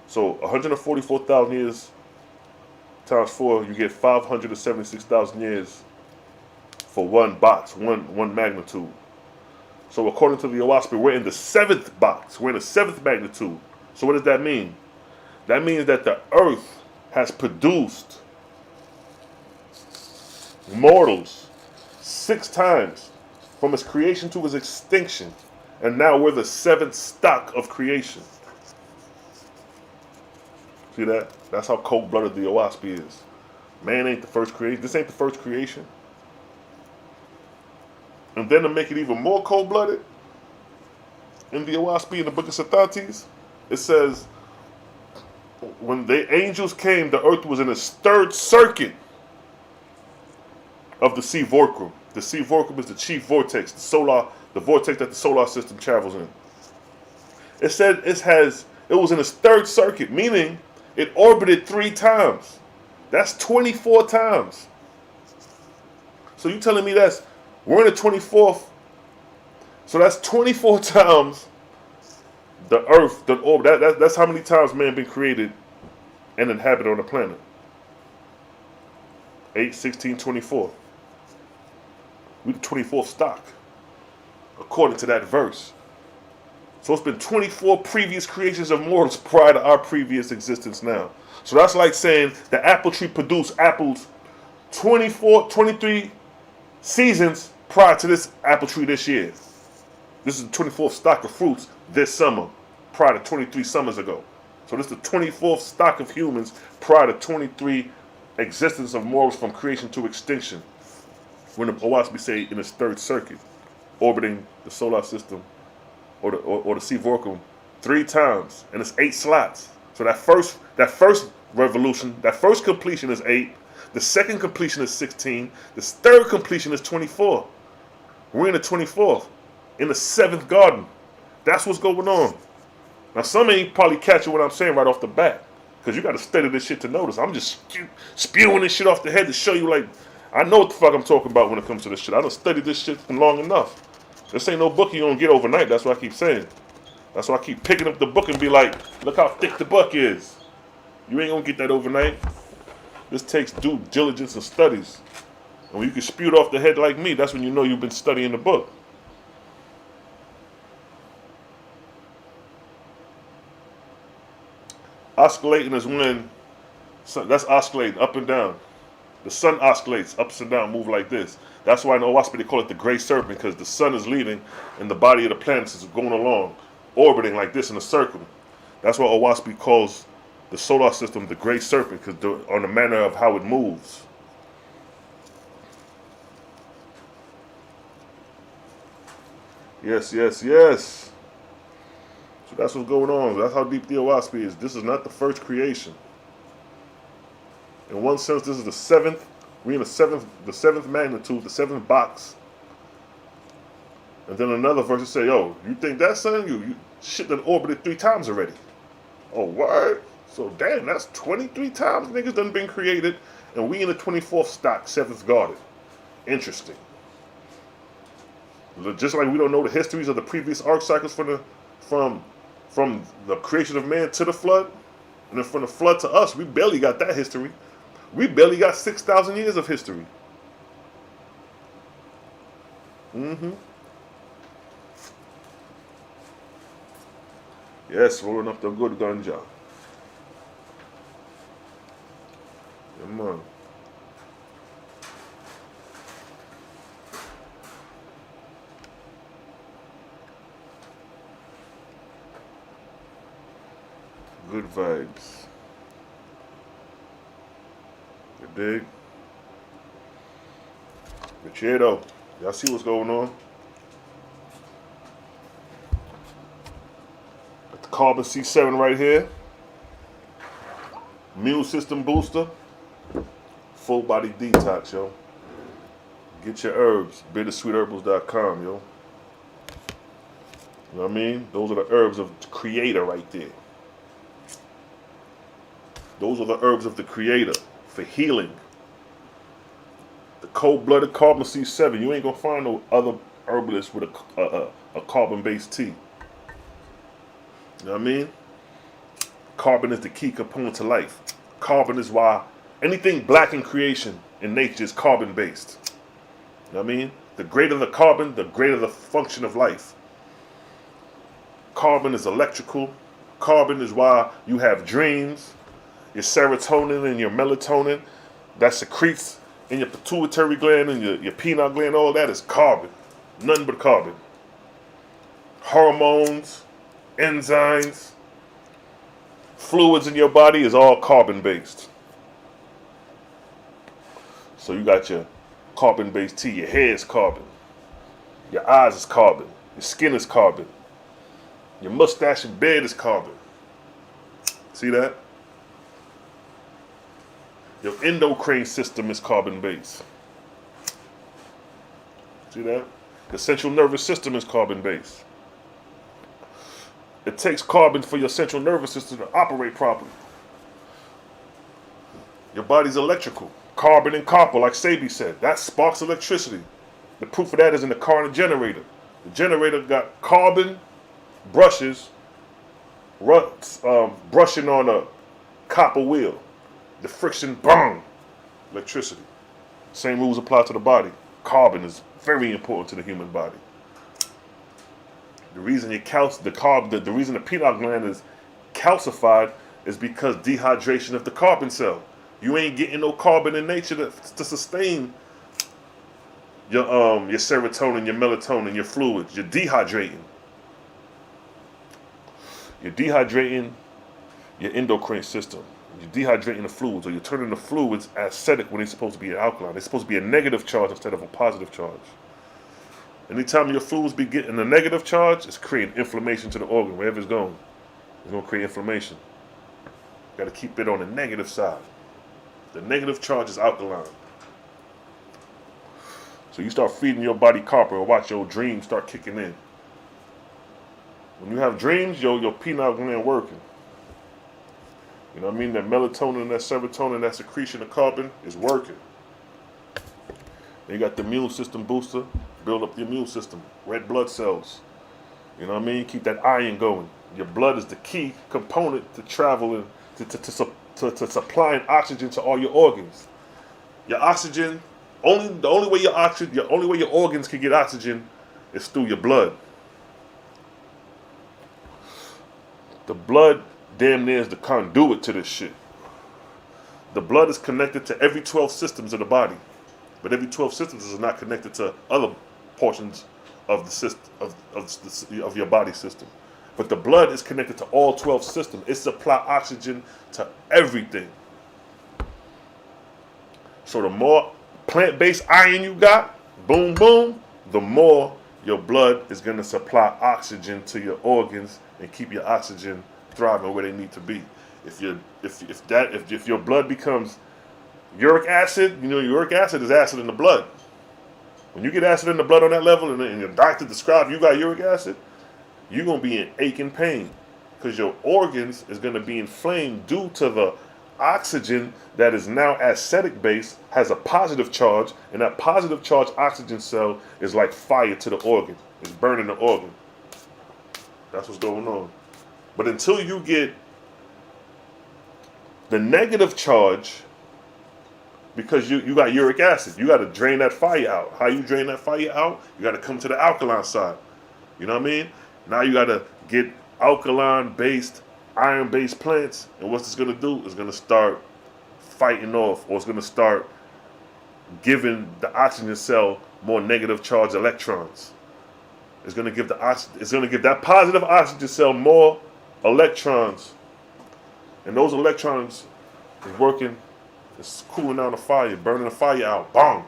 So 144,000 years times 4, you get 576,000 years for one box, one magnitude. So according to the OAHSPE, we're in the 7th box. We're in the 7th magnitude. So what does that mean? That means that the earth has produced mortals 6 times from its creation to its extinction. And now we're the 7th stock of creation. See that? That's how cold-blooded the OAHSPE is. Man ain't the first creation. This ain't the first creation. And then to make it even more cold-blooded, in the OAHSPE, in the book of Satantes, it says, when the angels came, the earth was in its 3rd circuit of the sea vorcum. The sea vorcum is the chief vortex, the vortex that the solar system travels in. It said it was in its 3rd circuit, meaning it orbited 3 times. That's 24 times. So you telling me we're in the 24th, so that's 24 times the earth, the orb. That's how many times man been created and inhabited on the planet. 8, 16, 24. We the 24th stock, according to that verse. So it's been 24 previous creations of mortals prior to our previous existence now. So that's like saying the apple tree produced apples 23 seasons prior to this apple tree this year. This is the 24th stock of fruits this summer, prior to 23 summers ago. So this is the 24th stock of humans prior to 23 existence of mortals from creation to extinction. When the OAHSPE say in its third circuit, orbiting the solar system or the Sivorkum 3 times, and it's 8 slots. So that first revolution, that first completion is 8. The second completion is 16. The third completion is 24. We're in the 24th, in the 7th garden. That's what's going on. Now, some ain't probably catching what I'm saying right off the bat, because you got to study this shit to notice. I'm just spewing this shit off the head to show you, like, I know what the fuck I'm talking about when it comes to this shit. I done studied this shit for long enough. This ain't no book you don't get overnight. That's what I keep saying. That's why I keep picking up the book and be like, look how thick the book is. You ain't gonna get that overnight. This takes due diligence and studies. And when you can spew it off the head like me, that's when you know you've been studying the book. Oscillating is when, that's oscillating up and down. The sun oscillates, ups and down, move like this. That's why in OAHSPE they call it the gray serpent, because the sun is leading and the body of the planets is going along, orbiting like this in a circle. That's why OAHSPE calls the solar system the gray serpent, because on the manner of how it moves. Yes, yes, yes. So that's what's going on. That's how deep the OAHSPE is. This is not the first creation. In one sense, this is the 7th. We're in the 7th magnitude, the 7th box. And then another verse will say, yo, you think that, son? You shit done orbited 3 times already. Oh, what? So, damn, that's 23 times niggas done been created. And we in the 24th stock, 7th garden. Interesting. Just like we don't know the histories of the previous arc cycles from the creation of man to the flood. And then from the flood to us, we barely got that history. We barely got 6,000 years of history. Yes, rolling up the good ganja. Come on. Good vibes. You dig? But yeah, though, y'all see what's going on? Got the carbon C7 right here. Immune system booster. Full body detox, yo. Get your herbs. bittersweetherbals.com, yo. You know what I mean? Those are the herbs of the creator right there. Those are the herbs of the creator for healing. The cold-blooded carbon C7. You ain't gonna find no other herbalist with a carbon-based tea. You know what I mean? Carbon is the key component to life. Carbon is why anything black in creation in nature is carbon-based. You know what I mean? The greater the carbon, the greater the function of life. Carbon is electrical. Carbon is why you have dreams. Your serotonin and your melatonin that secretes in your pituitary gland and your pineal gland, all that is carbon. Nothing but carbon. Hormones, enzymes, fluids in your body is all carbon-based. So you got your carbon-based tea. Your hair is carbon. Your eyes is carbon. Your skin is carbon. Your mustache and beard is carbon. See that? Your endocrine system is carbon-based. See that? The central nervous system is carbon-based. It takes carbon for your central nervous system to operate properly. Your body's electrical. Carbon and copper, like Sabi said. That sparks electricity. The proof of that is in the car and the generator. The generator got carbon brushes brushing on a copper wheel. The friction, bang, electricity. Same rules apply to the body. Carbon is very important to the human body. The reason the reason the pineal gland is calcified is because dehydration of the carbon cell. You ain't getting no carbon in nature to sustain your serotonin, your melatonin, your fluids. You're dehydrating. You're dehydrating your endocrine system. You're dehydrating the fluids, or you're turning the fluids acidic when they're supposed to be an alkaline. They're supposed to be a negative charge instead of a positive charge. Anytime your fluids be getting a negative charge, it's creating inflammation to the organ. Wherever it's going, it's going to create inflammation. You got to keep it on the negative side. The negative charge is alkaline. So you start feeding your body copper and watch your dreams start kicking in. When you have dreams, your pineal gland working. You know what I mean? That melatonin, that serotonin, that secretion of carbon is working. Then you got the immune system booster, build up the immune system, red blood cells. You know what I mean? Keep that iron going. Your blood is the key component to traveling, to supplying oxygen to all your organs. Your oxygen, the only way your organs can get oxygen is through your blood. The blood damn near is the conduit to this shit. The blood is connected to every 12 systems of the body, but every 12 systems is not connected to other portions of the system of your body system. But the blood is connected to all 12 systems. It supplies oxygen to everything. So the more plant-based iron you got, boom, boom, the more your blood is going to supply oxygen to your organs and keep your oxygen thriving where they need to be. If your blood becomes uric acid, you know uric acid is acid in the blood. When you get acid in the blood on that level and your doctor describes you got uric acid, you're going to be in aching pain because your organs is going to be inflamed due to the oxygen that is now acidic base has a positive charge, and that positive charge oxygen cell is like fire to the organ. It's burning the organ. That's what's going on. But until you get the negative charge, because you got uric acid, you got to drain that fire out. How you drain that fire out? You got to come to the alkaline side. You know what I mean? Now you got to get alkaline-based, iron-based plants, and what's this going to do? It's going to start fighting off, or it's going to start giving the oxygen cell more negative charged electrons. It's going to give that positive oxygen cell more electrons, and those electrons is working. It's cooling down the fire, burning the fire out. Bang!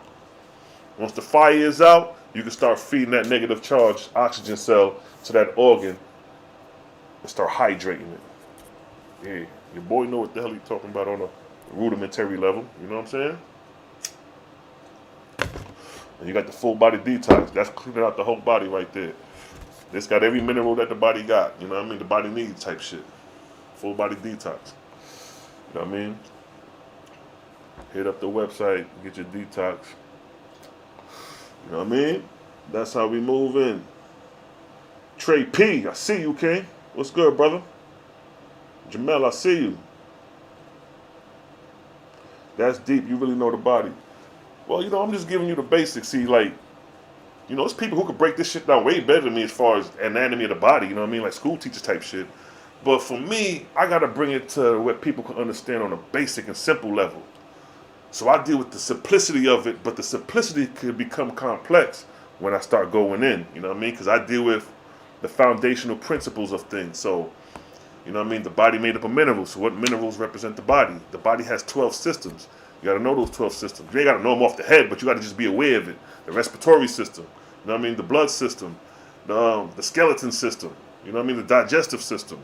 Once the fire is out, you can start feeding that negative charged oxygen cell to that organ and start hydrating it. Yeah, your boy know what the hell he's talking about on a rudimentary level. You know what I'm saying? And you got the full body detox. That's cleaning out the whole body right there. It's got every mineral that the body got. You know what I mean? The body needs type shit. Full body detox. You know what I mean? Hit up the website, get your detox. You know what I mean? That's how we move in. Trey P, I see you, King. What's good, brother? Jamel, I see you. That's deep. You really know the body. Well, you know, I'm just giving you the basics. See, like, you know, there's people who could break this shit down way better than me as far as anatomy of the body, you know what I mean? Like school teachers type shit. But for me, I got to bring it to where people can understand on a basic and simple level. So I deal with the simplicity of it, but the simplicity could become complex when I start going in, you know what I mean? Because I deal with the foundational principles of things. So, you know what I mean? The body made up of minerals. So what minerals represent the body? The body has 12 systems. You got to know those 12 systems. You ain't got to know them off the head, but you got to just be aware of it. The respiratory system, you know what I mean? The blood system, the skeleton system, you know what I mean? The digestive system.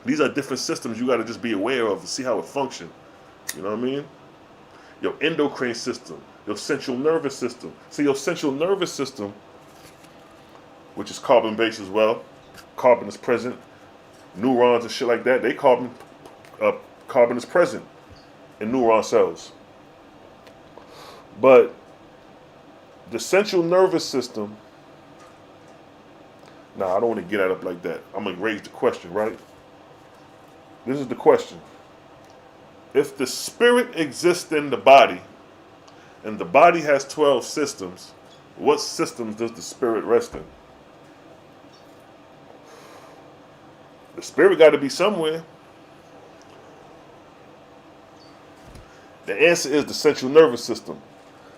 These are different systems you got to just be aware of and see how it functions. You know what I mean? Your endocrine system, your central nervous system. See, your central nervous system, which is carbon-based as well. Carbon is present. Neurons and shit like that, carbon is present in neuron cells. But the central nervous system, I don't want to get at it like that. I'm going to raise the question, right? This is the question. If the spirit exists in the body, and the body has 12 systems, what systems does the spirit rest in? The spirit got to be somewhere. The answer is the central nervous system.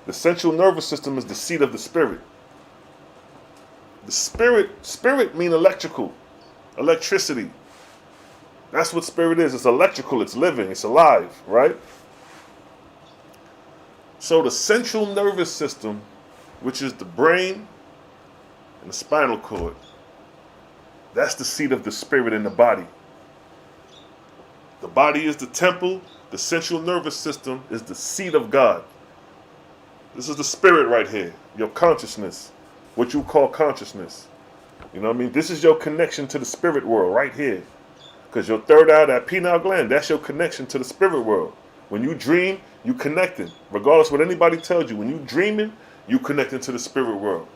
The central nervous system is the seat of the spirit. The spirit mean electrical, electricity. That's what spirit is. It's electrical, it's living, it's alive, right? So the central nervous system, which is the brain and the spinal cord, that's the seat of the spirit in the body. The body is the temple. The central nervous system is the seat of God. This is the spirit right here, your consciousness, what you call consciousness. You know what I mean? This is your connection to the spirit world right here. Because your third eye, that pineal gland, that's your connection to the spirit world. When you dream, you connecting. Regardless of what anybody tells you, when you dreaming, you connecting to the spirit world.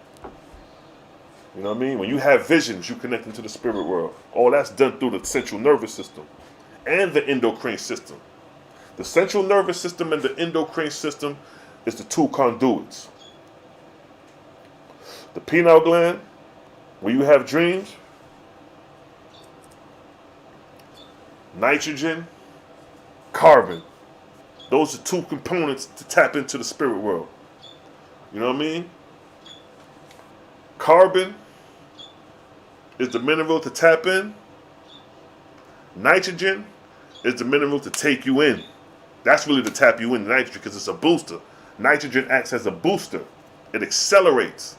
You know what I mean? When you have visions, you connecting to the spirit world. All that's done through the central nervous system and the endocrine system. The central nervous system and the endocrine system is the two conduits. The pineal gland, when you have dreams, nitrogen, carbon. Those are two components to tap into the spirit world. You know what I mean? Carbon is the mineral to tap in. Nitrogen is the mineral to take you in. That's really to tap you in, nitrogen, because it's a booster. Nitrogen acts as a booster. It accelerates.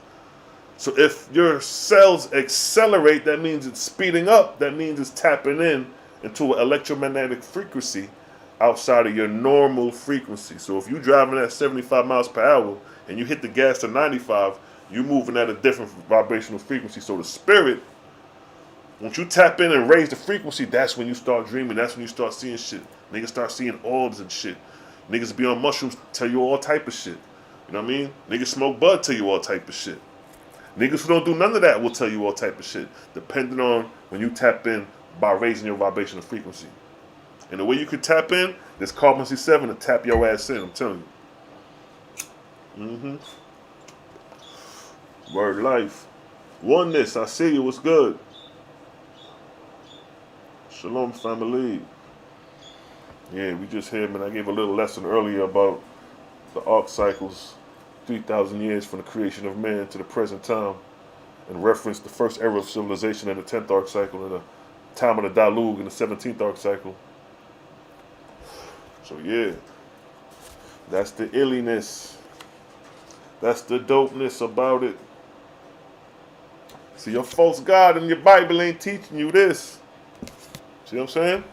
So if your cells accelerate, that means it's speeding up. That means it's tapping in into an electromagnetic frequency outside of your normal frequency. So if you're driving at 75 miles per hour and you hit the gas to 95, you're moving at a different vibrational frequency. So the spirit, once you tap in and raise the frequency, that's when you start dreaming. That's when you start seeing shit. Niggas start seeing orbs and shit. Niggas be on mushrooms, tell you all type of shit. You know what I mean? Niggas smoke bud, tell you all type of shit. Niggas who don't do none of that will tell you all type of shit, depending on when you tap in by raising your vibrational frequency. And the way you can tap in, there's carbon C7 to tap your ass in, I'm telling you. Word life. Oneness, I see you, what's good? Shalom family. Yeah, we just here, man. I gave a little lesson earlier about the arc cycles, 3,000 years from the creation of man to the present time, and referenced the first era of civilization in the 10th arc cycle, and the time of the Deluge in the 17th arc cycle. So yeah, that's the illiness. That's the dopeness about it. See, your false God and your Bible ain't teaching you this. See what I'm saying?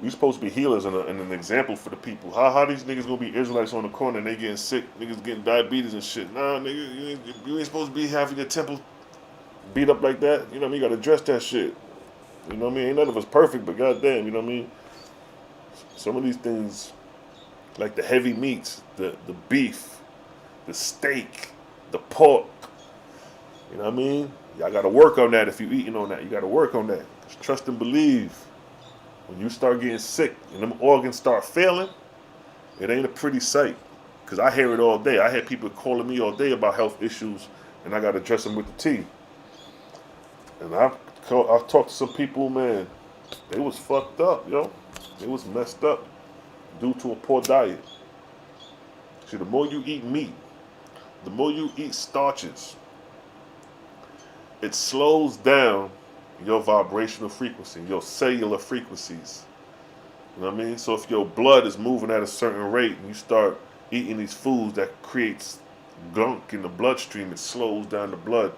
We supposed to be healers and an example for the people. How these niggas gonna be Israelites on the corner and they getting sick? Niggas getting diabetes and shit. Nah, nigga, you ain't supposed to be having your temple beat up like that. You know what I mean? You gotta address that shit. You know what I mean? Ain't none of us perfect, but goddamn, you know what I mean? Some of these things, like the heavy meats, the beef, the steak, the pork, you know what I mean? Y'all gotta work on that if you eating on that. You gotta work on that. Just trust and believe. When you start getting sick and them organs start failing, it ain't a pretty sight. Because I hear it all day. I hear people calling me all day about health issues, and I gotta address them with the tea. And I've talked to some people, man, they was fucked up, yo. They was messed up due to a poor diet. See, the more you eat meat, the more you eat starches, it slows down your vibrational frequency, your cellular frequencies. You know what I mean? So if your blood is moving at a certain rate and you start eating these foods that creates gunk in the bloodstream, it slows down the blood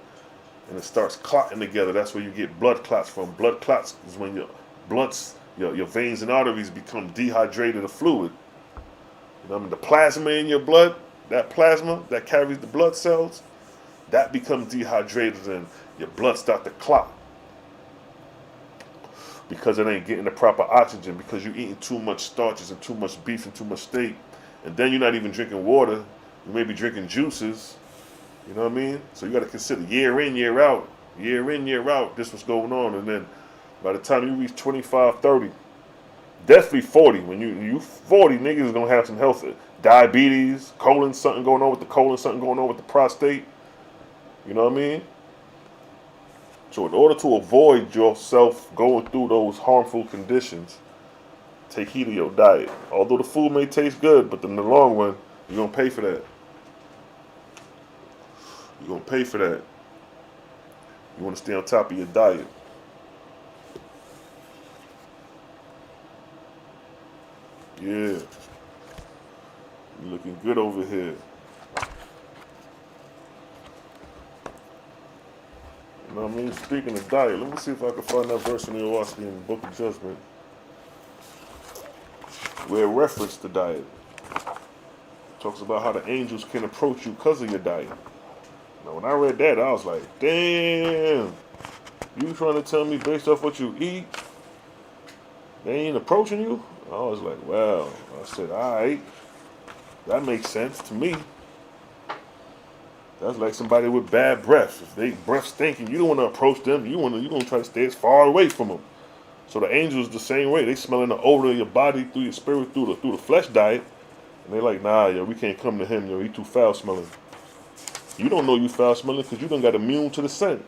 and it starts clotting together. That's where you get blood clots from. Blood clots is when your veins and arteries become dehydrated of fluid. You know what I mean? The plasma in your blood, that plasma that carries the blood cells, that becomes dehydrated and your blood starts to clot. Because it ain't getting the proper oxygen, because you're eating too much starches and too much beef and too much steak. And then you're not even drinking water. You may be drinking juices. You know what I mean? So you got to consider year in, year out, this what's going on. And then by the time you reach 25, 30, definitely 40. When you 40, niggas is going to have some health, diabetes, colon, something going on with the colon, something going on with the prostate. You know what I mean? So in order to avoid yourself going through those harmful conditions, take heed of your diet. Although the food may taste good, but in the long run, you're going to pay for that. You're going to pay for that. You want to stay on top of your diet. Yeah. You're looking good over here. You know what I mean? Speaking of diet, let me see if I can find that verse in the OAHSPE in the Book of Judgment where it referenced the diet. It talks about how the angels can approach you because of your diet. Now, when I read that, I was like, damn, you trying to tell me based off what you eat, they ain't approaching you? I was like, well, I said, all right, that makes sense to me. That's like somebody with bad breath. If they breath stinking, you don't want to approach them. You're going to try to stay as far away from them. So the angels the same way. They smelling the odor of your body through your spirit, through the flesh diet. And they like, nah, yo, we can't come to him, yo, he too foul smelling. You don't know you foul smelling because you done got immune to the scent.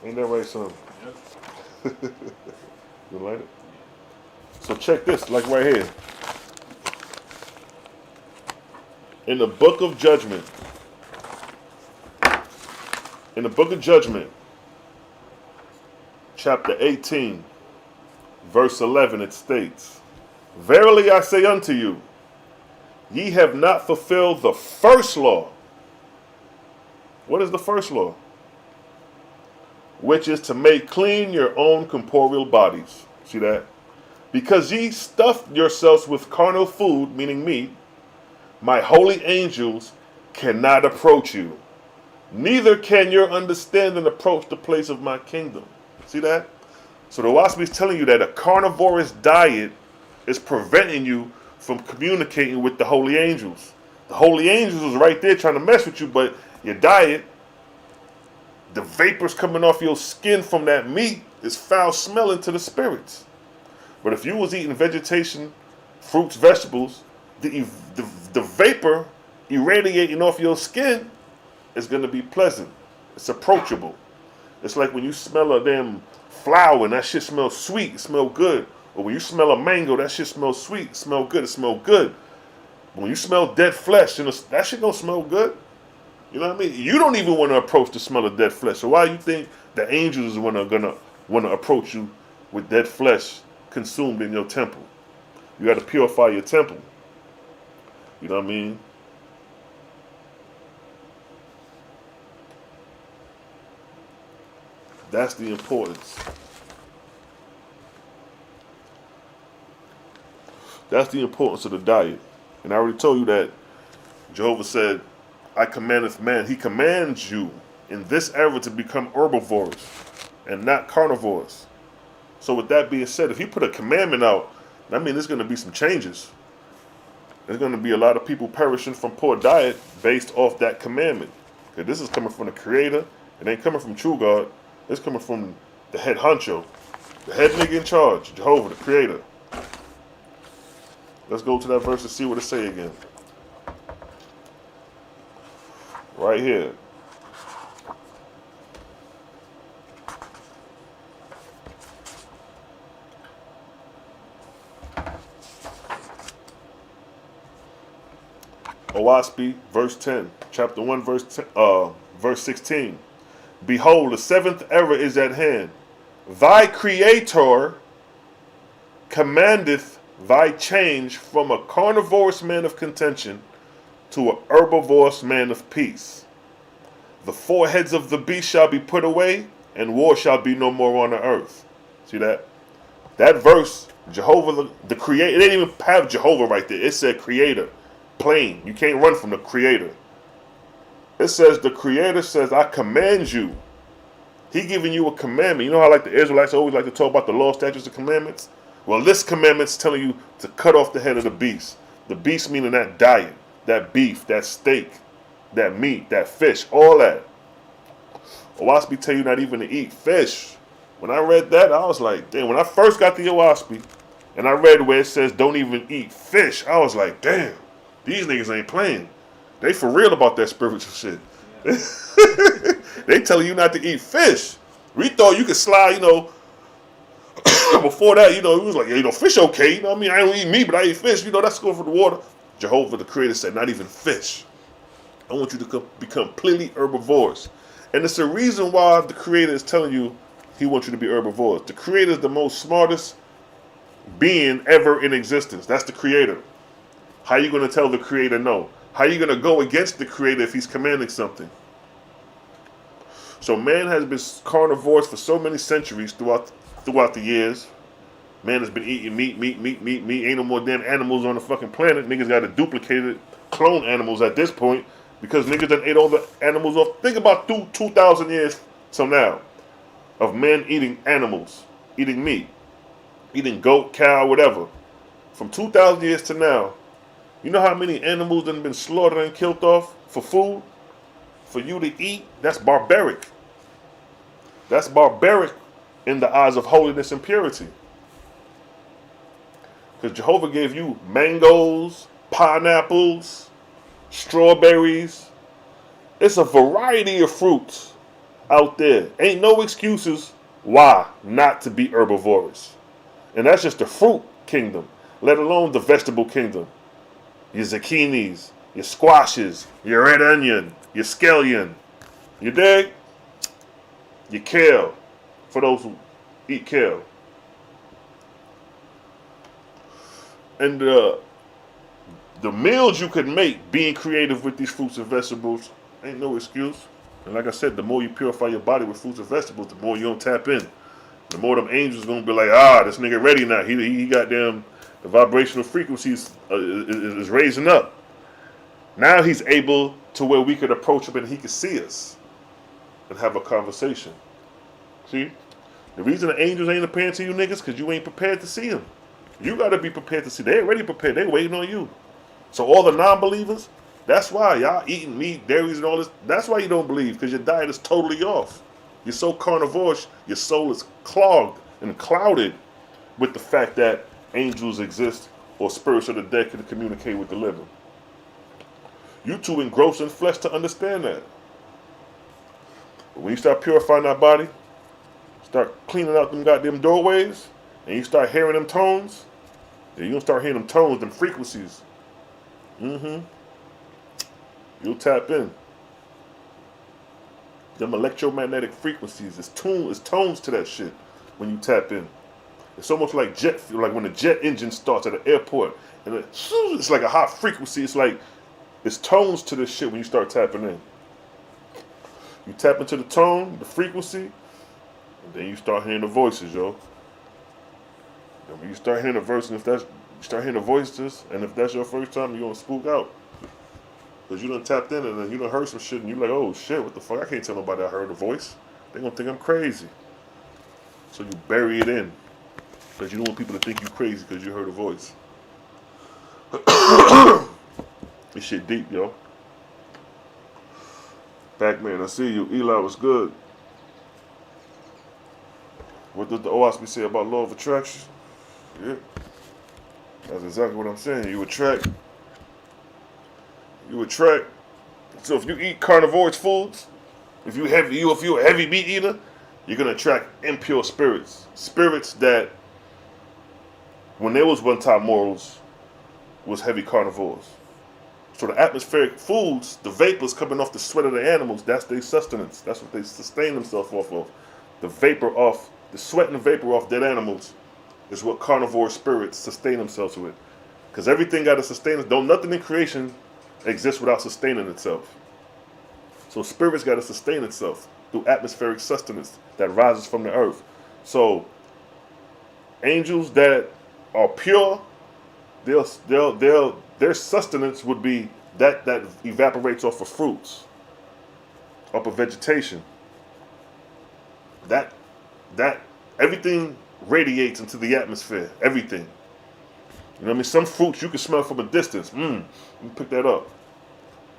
Ain't that right, son? Yep. You like it? So check this, like right here. In the Book of Judgment, chapter 18, verse 11, it states, Verily I say unto you, ye have not fulfilled the first law. What is the first law? Which is to make clean your own corporeal bodies. See that? Because ye stuffed yourselves with carnal food, meaning meat, my holy angels cannot approach you. Neither can your understanding approach the place of my kingdom. See that? So the OAHSPE is telling you that a carnivorous diet is preventing you from communicating with the holy angels. The holy angels is right there trying to mess with you, but your diet, the vapors coming off your skin from that meat is foul smelling to the spirits. But if you was eating vegetation, fruits, vegetables, the vapor irradiating off your skin is going to be pleasant. It's approachable. It's like when you smell a damn flower and that shit smells sweet, it smells good. Or when you smell a mango, that shit smells sweet, it smells good, it smells good. When you smell dead flesh, that shit don't smell good. You know what I mean? You don't even want to approach the smell of dead flesh. So why you think the angels are gonna want to approach you with dead flesh consumed in your temple? You got to purify your temple. You know what I mean? That's the importance. That's the importance of the diet. And I already told you that Jehovah said, I commandeth man. He commands you in this era to become herbivores and not carnivores. So with that being said, if he put a commandment out, I mean, there's going to be some changes. There's going to be a lot of people perishing from poor diet based off that commandment. Because this is coming from the Creator. It ain't coming from True God. It's coming from the head honcho, the head nigga in charge, Jehovah, the Creator. Let's go to that verse and see what it say again. Right here. OAHSPE, verse 10, chapter 1, verse 16. Behold, the seventh era is at hand. Thy Creator commandeth thy change from a carnivorous man of contention to a herbivorous man of peace. The four heads of the beast shall be put away, and war shall be no more on the earth. See that? That verse, Jehovah, the Creator, it didn't even have Jehovah right there. It said Creator. Plain. You can't run from the Creator. It says the Creator says, I command you. He giving you a commandment. You know how like the Israelites always like to talk about the law, statutes, and commandments? Well, this commandment's telling you to cut off the head of the beast. The beast meaning that diet, that beef, that steak, that meat, that fish, all that. OAHSPE tell you not even to eat fish. When I read that, I was like, damn. When I first got the OAHSPE and I read where it says don't even eat fish, I was like, damn. These niggas ain't playing. They for real about that spiritual shit. Yeah. They telling you not to eat fish. We thought you could slide, you know. Before that, you know, it was like, yeah, you know, fish okay. You know what I mean? I don't eat meat, but I eat fish. You know, that's good for the water. Jehovah, the Creator, said, not even fish. I want you to become completely herbivores. And it's the reason why the Creator is telling you He wants you to be herbivores. The Creator is the most smartest being ever in existence. That's the Creator. How are you going to tell the Creator no? How are you going to go against the Creator if He's commanding something? So man has been carnivores for so many centuries throughout the years. Man has been eating meat. Ain't no more damn animals on the fucking planet. Niggas got to duplicate it, clone animals at this point, because niggas done ate all the animals off. Think about 2,000 years from now of men eating animals, eating meat, eating goat, cow, whatever. From 2,000 years to now, you know how many animals done been slaughtered and killed off for food? For you to eat? That's barbaric. That's barbaric in the eyes of holiness and purity. Because Jehovah gave you mangoes, pineapples, strawberries. It's a variety of fruits out there. Ain't no excuses why not to be herbivorous. And that's just the fruit kingdom, let alone the vegetable kingdom. Your zucchinis, your squashes, your red onion, your scallion. You dig? Your kale, for those who eat kale. And the meals you could make being creative with these fruits and vegetables ain't no excuse. And like I said, the more you purify your body with fruits and vegetables, the more you don't tap in. The more them angels gonna be like, this nigga ready now. He got them, the vibrational frequencies is raising up. Now he's able to where we could approach him and he could see us and have a conversation. See? The reason the angels ain't appearing to you niggas because you ain't prepared to see them. You got to be prepared to see. They already prepared. They waiting on you. So all the non-believers, that's why y'all eating meat, dairies, and all this. That's why you don't believe, because your diet is totally off. You're so carnivores, your soul is clogged and clouded with the fact that angels exist or spirits of the dead can communicate with the living. You too engrossed in flesh to understand that. But when you start purifying that body, start cleaning out them goddamn doorways, and you start hearing them tones, you're going to start hearing them tones, them frequencies. You'll tap in. Them electromagnetic frequencies, it's tones to that shit when you tap in. It's almost like jet fuel, like when the jet engine starts at an airport, and it's like a hot frequency. It's tones to this shit when you start tapping in. You tap into the tone, the frequency, and then you start hearing the voices, yo. And when you start hearing the verse, and you start hearing the voices, and if that's your first time, you're gonna spook out. Because you done tapped in and then you done heard some shit and you're like, oh shit, what the fuck? I can't tell nobody I heard a voice. They gonna think I'm crazy. So you bury it in. Because you don't want people to think you crazy because you heard a voice. This shit deep, yo. Backman, I see you. Eli, was good. What does the OAHSPE say about law of attraction? Yeah. That's exactly what I'm saying. You attract. So if you eat carnivorous foods, if you're a heavy meat eater, you're gonna attract impure spirits. Spirits that, when there was one time morals, was heavy carnivores. So the atmospheric foods, the vapors coming off the sweat of the animals, that's their sustenance. That's what they sustain themselves off of. The sweat and the vapor off dead animals is what carnivore spirits sustain themselves with. Because everything got to sustain it. Nothing in creation exists without sustaining itself. So spirits got to sustain itself through atmospheric sustenance that rises from the earth. So angels that are pure, their sustenance would be that evaporates off of fruits, off of vegetation. That everything radiates into the atmosphere. Everything. You know what I mean? Some fruits you can smell from a distance. You pick that up.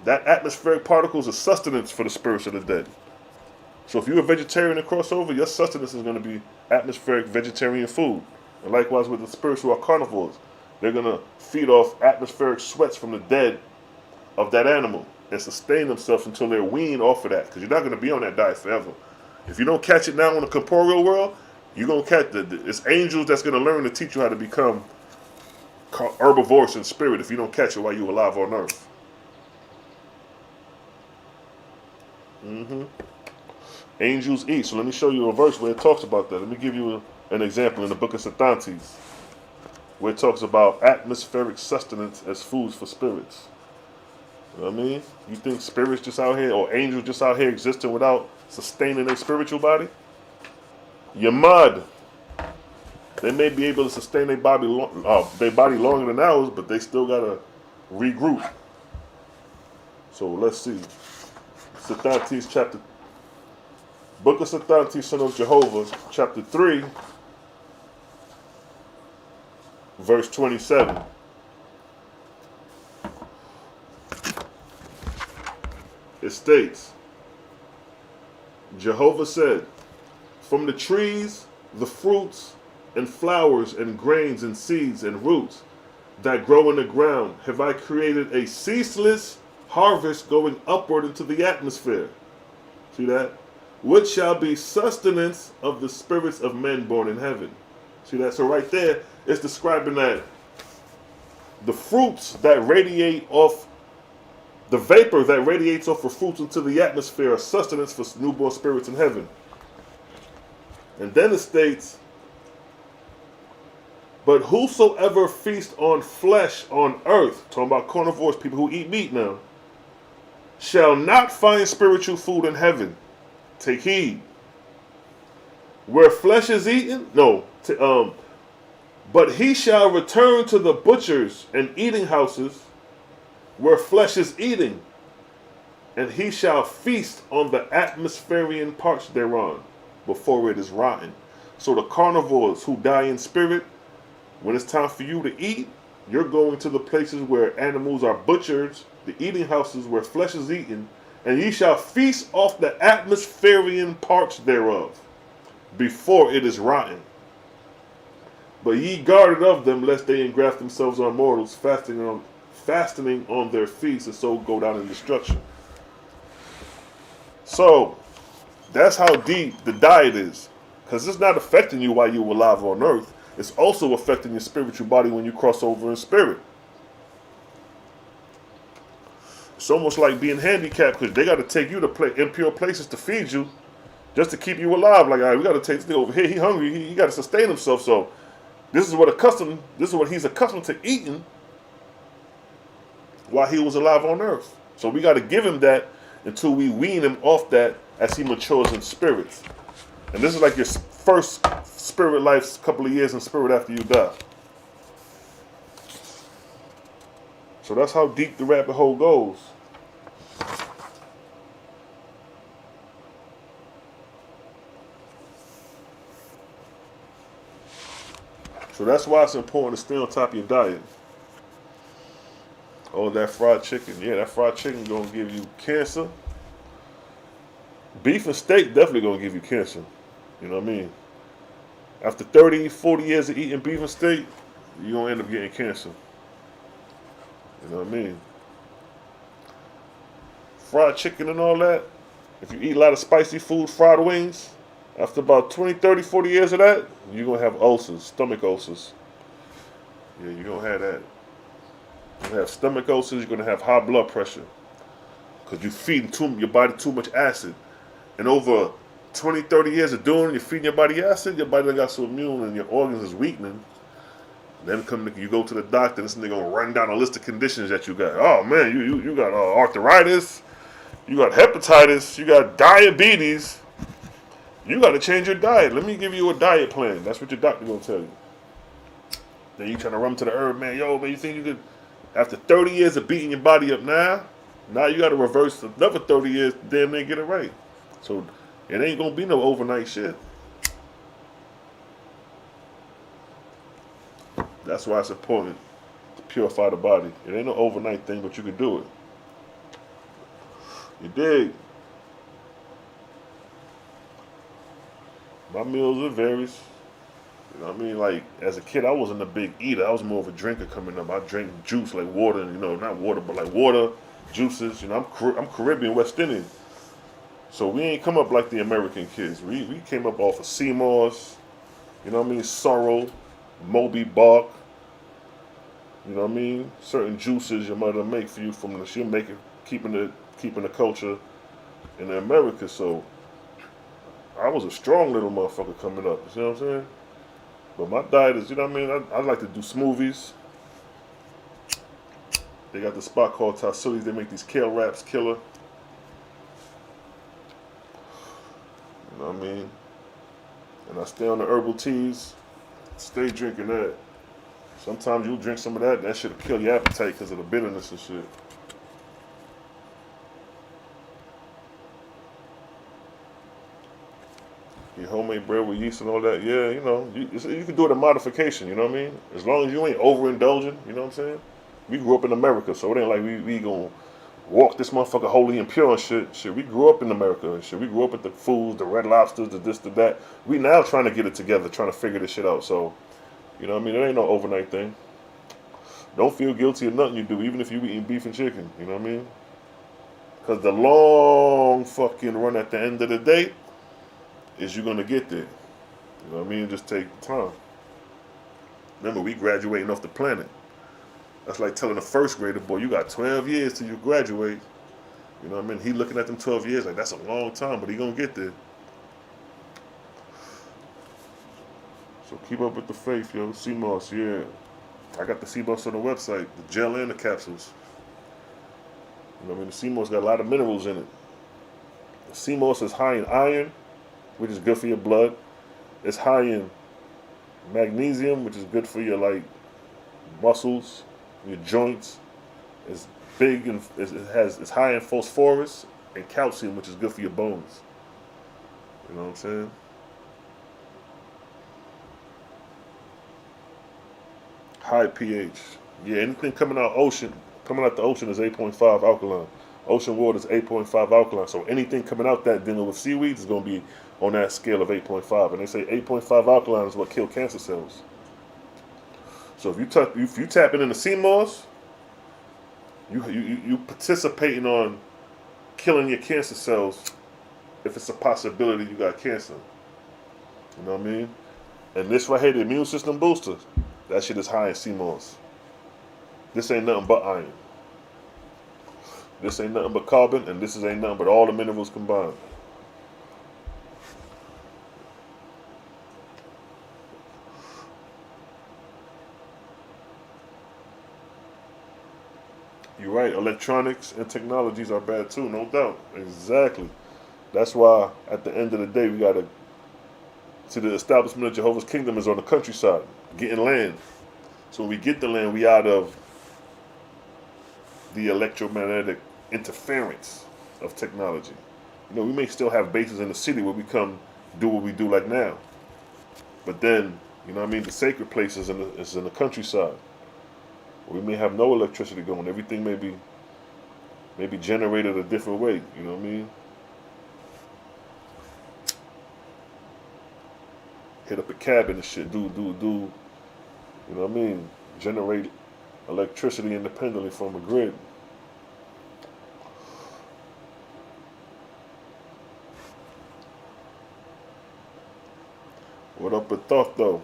That atmospheric particles are sustenance for the spirits of the dead. So if you're a vegetarian and crossover, your sustenance is going to be atmospheric vegetarian food. And likewise with the spirits who are carnivores. They're going to feed off atmospheric sweats from the dead of that animal. and sustain themselves until they're weaned off of that, because you're not going to be on that diet forever. If you don't catch it now in the corporeal world, you're going to catch it's angels that's going to learn to teach you how to become herbivores in spirit if you don't catch it while you're alive on earth. Angels eat. So let me show you a verse where it talks about that. Let me give you an example in the book of Satantes, where it talks about atmospheric sustenance as foods for spirits. You know what I mean? You think spirits just out here, or angels just out here existing without sustaining their spiritual body? You're mud. They may be able to sustain their body longer than ours, but they still gotta regroup. So let's see. Satantes chapter, Book of Satantes, Son of Jehovah, chapter 3, verse 27. It states, Jehovah said, from the trees, the fruits, and flowers, and grains, and seeds, and roots that grow in the ground, have I created a ceaseless harvest going upward into the atmosphere. See that? Which shall be sustenance of the spirits of men born in heaven. See that? So right there, it's describing that the fruits that radiate off, the vapor that radiates off of fruits into the atmosphere are sustenance for newborn spirits in heaven. And then it states, but whosoever feast on flesh on earth, talking about carnivores, people who eat meat now, shall not find spiritual food in heaven. Take heed. Where flesh is eaten, but he shall return to the butchers and eating houses where flesh is eating, and he shall feast on the atmospherian parts thereon before it is rotten. So the carnivores who die in spirit, when it's time for you to eat, you're going to the places where animals are butchered, the eating houses where flesh is eaten, and ye shall feast off the atmospherian parts thereof before it is rotten. But ye guarded of them, lest they engraft themselves on mortals, fastening on their feasts, and so go down in destruction. So that's how deep the diet is, because it's not affecting you while you're alive on earth. It's also affecting your spiritual body when you cross over in spirit. It's almost like being handicapped, because they got to take you to impure places to feed you, just to keep you alive. Like, all right, we got to take this thing over here. He hungry. He got to sustain himself. So this is what he's accustomed to eating while he was alive on earth. So we got to give him that until we wean him off that as he matures in spirit. And this is like your first spirit life, couple of years in spirit after you die. So that's how deep the rabbit hole goes. So that's why it's important to stay on top of your diet. Oh, that fried chicken. Yeah, that fried chicken gonna give you cancer. Beef and steak definitely gonna give you cancer. You know what I mean? After 30, 40 years of eating beef and steak, you're gonna end up getting cancer. You know what I mean? Fried chicken and all that. If you eat a lot of spicy food, fried wings, after about 20, 30, 40 years of that, you're going to have ulcers, stomach ulcers. Yeah, you're going to have that. You're going to have stomach ulcers, you're going to have high blood pressure. Because you're feeding your body too much acid. And over 20, 30 years of doing it, you're feeding your body acid, your body got so immune and your organs is weakening. Then you go to the doctor, and this nigga gonna run down a list of conditions that you got. Oh man, you got arthritis, you got hepatitis, you got diabetes. You got to change your diet. Let me give you a diet plan. That's what your doctor gonna tell you. Then you trying to run to the herb man. Yo, man, you think you could? After 30 years of beating your body up now you got to reverse another 30 years. Damn near get it right. So it ain't gonna be no overnight shit. That's why it's important to purify the body. It ain't no overnight thing, but you can do it. You dig? My meals, it varies. You know what I mean? Like, as a kid, I wasn't a big eater. I was more of a drinker coming up. I drank juice like water, not water, but like water, juices. You know, I'm Caribbean, West Indian. So we ain't come up like the American kids. We came up off of sea moss, you know what I mean, sorrel, Moby bark, you know what I mean? Certain juices your mother make for you from the she'll make it keeping the culture in America. So I was a strong little motherfucker coming up, you see what I'm saying? But my diet is, you know what I mean? I like to do smoothies. They got the spot called Tassili's. They make these kale wraps killer. You know what I mean? And I stay on the herbal teas. Stay drinking that. Sometimes you'll drink some of that. That shit'll kill your appetite because of the bitterness and shit. Your homemade bread with yeast and all that. Yeah, you know, you can do it a modification. You know what I mean? As long as you ain't overindulging. You know what I'm saying? We grew up in America, so it ain't like we gonna walk this motherfucker holy and pure and shit. Shit, we grew up in America and shit. We grew up with the foods, the red lobsters, the this, the that. We now trying to get it together, trying to figure this shit out. So, you know what I mean? It ain't no overnight thing. Don't feel guilty of nothing you do, even if you eating beef and chicken. You know what I mean? Because the long fucking run at the end of the day is you're gonna get there. You know what I mean? Just take time. Remember, we graduating off the planet. That's like telling a first grader, boy, you got 12 years till you graduate. You know what I mean? He looking at them 12 years like that's a long time, but he gonna get there. So keep up with the faith, yo. Sea moss, yeah. I got the sea moss on the website, the gel and the capsules. You know what I mean? The sea moss got a lot of minerals in it. The sea moss is high in iron, which is good for your blood. It's high in magnesium, which is good for your muscles, your joints. It's big and it's high in phosphorus and calcium, which is good for your bones. You know what I'm saying? High pH. Yeah, anything coming out the ocean is 8.5 alkaline. Ocean water is 8.5 alkaline. So anything coming out that dealing with seaweeds is going to be on that scale of 8.5. And they say 8.5 alkaline is what kills cancer cells. So if you tapping into sea moss, you participating on killing your cancer cells if it's a possibility you got cancer. You know what I mean? And this right here, the immune system booster, that shit is high in sea moss. This ain't nothing but iron. This ain't nothing but carbon, and this ain't nothing but all the minerals combined. You're right, electronics and technologies are bad too, no doubt. Exactly. That's why at the end of the day we gotta see the establishment of Jehovah's Kingdom is on the countryside, getting land. So when we get the land, we out of the electromagnetic interference of technology. You know, we may still have bases in the city where we come do what we do like now. But then, you know what I mean, the sacred place is in the countryside. We may have no electricity going. Everything may be generated a different way. You know what I mean? Hit up a cabin and shit. Do. You know what I mean? Generate electricity independently from a grid. What up with thought though?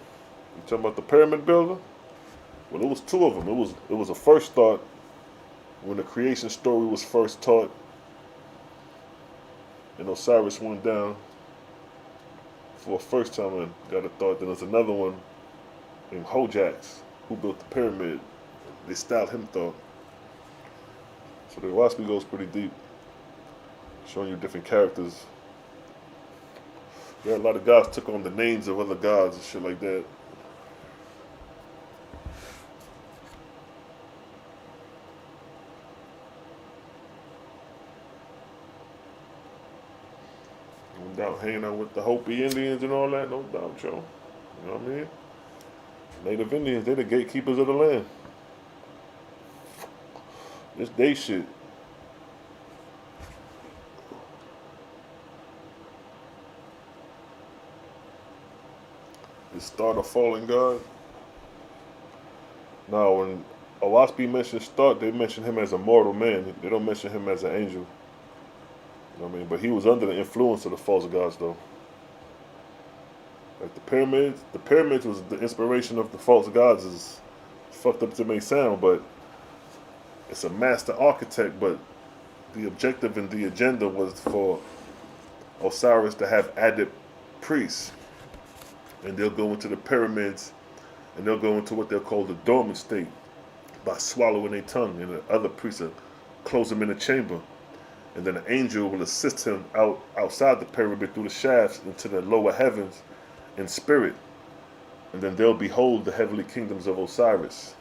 You talking about the pyramid builder? Well, it was two of them. It was a first thought when the creation story was first taught, and Osiris went down for a first time and got a thought. Then there's another one named Hojax who built the pyramid. They styled him thought. So the OAHSPE goes pretty deep, showing you different characters. Yeah, a lot of gods took on the names of other gods and shit like that. No doubt, hanging out with the Hopi Indians and all that, no doubt, Joe. You know what I mean? Native Indians, they the gatekeepers of the land. This they shit. The start of fallen God. Now, when OAHSPE mentions Thoth, they mention him as a mortal man. They don't mention him as an angel. You know what I mean? But he was under the influence of the false gods, though. Like the pyramids was the inspiration of the false gods. Is fucked up to make sound, but it's a master architect. But the objective and the agenda was for Osiris to have added priests, and they'll go into the pyramids, and they'll go into what they'll call the dormant state by swallowing their tongue, and the other priests will close him in a chamber, and then an angel will assist him outside the pyramid through the shafts into the lower heavens in spirit, and then they'll behold the heavenly kingdoms of Osiris.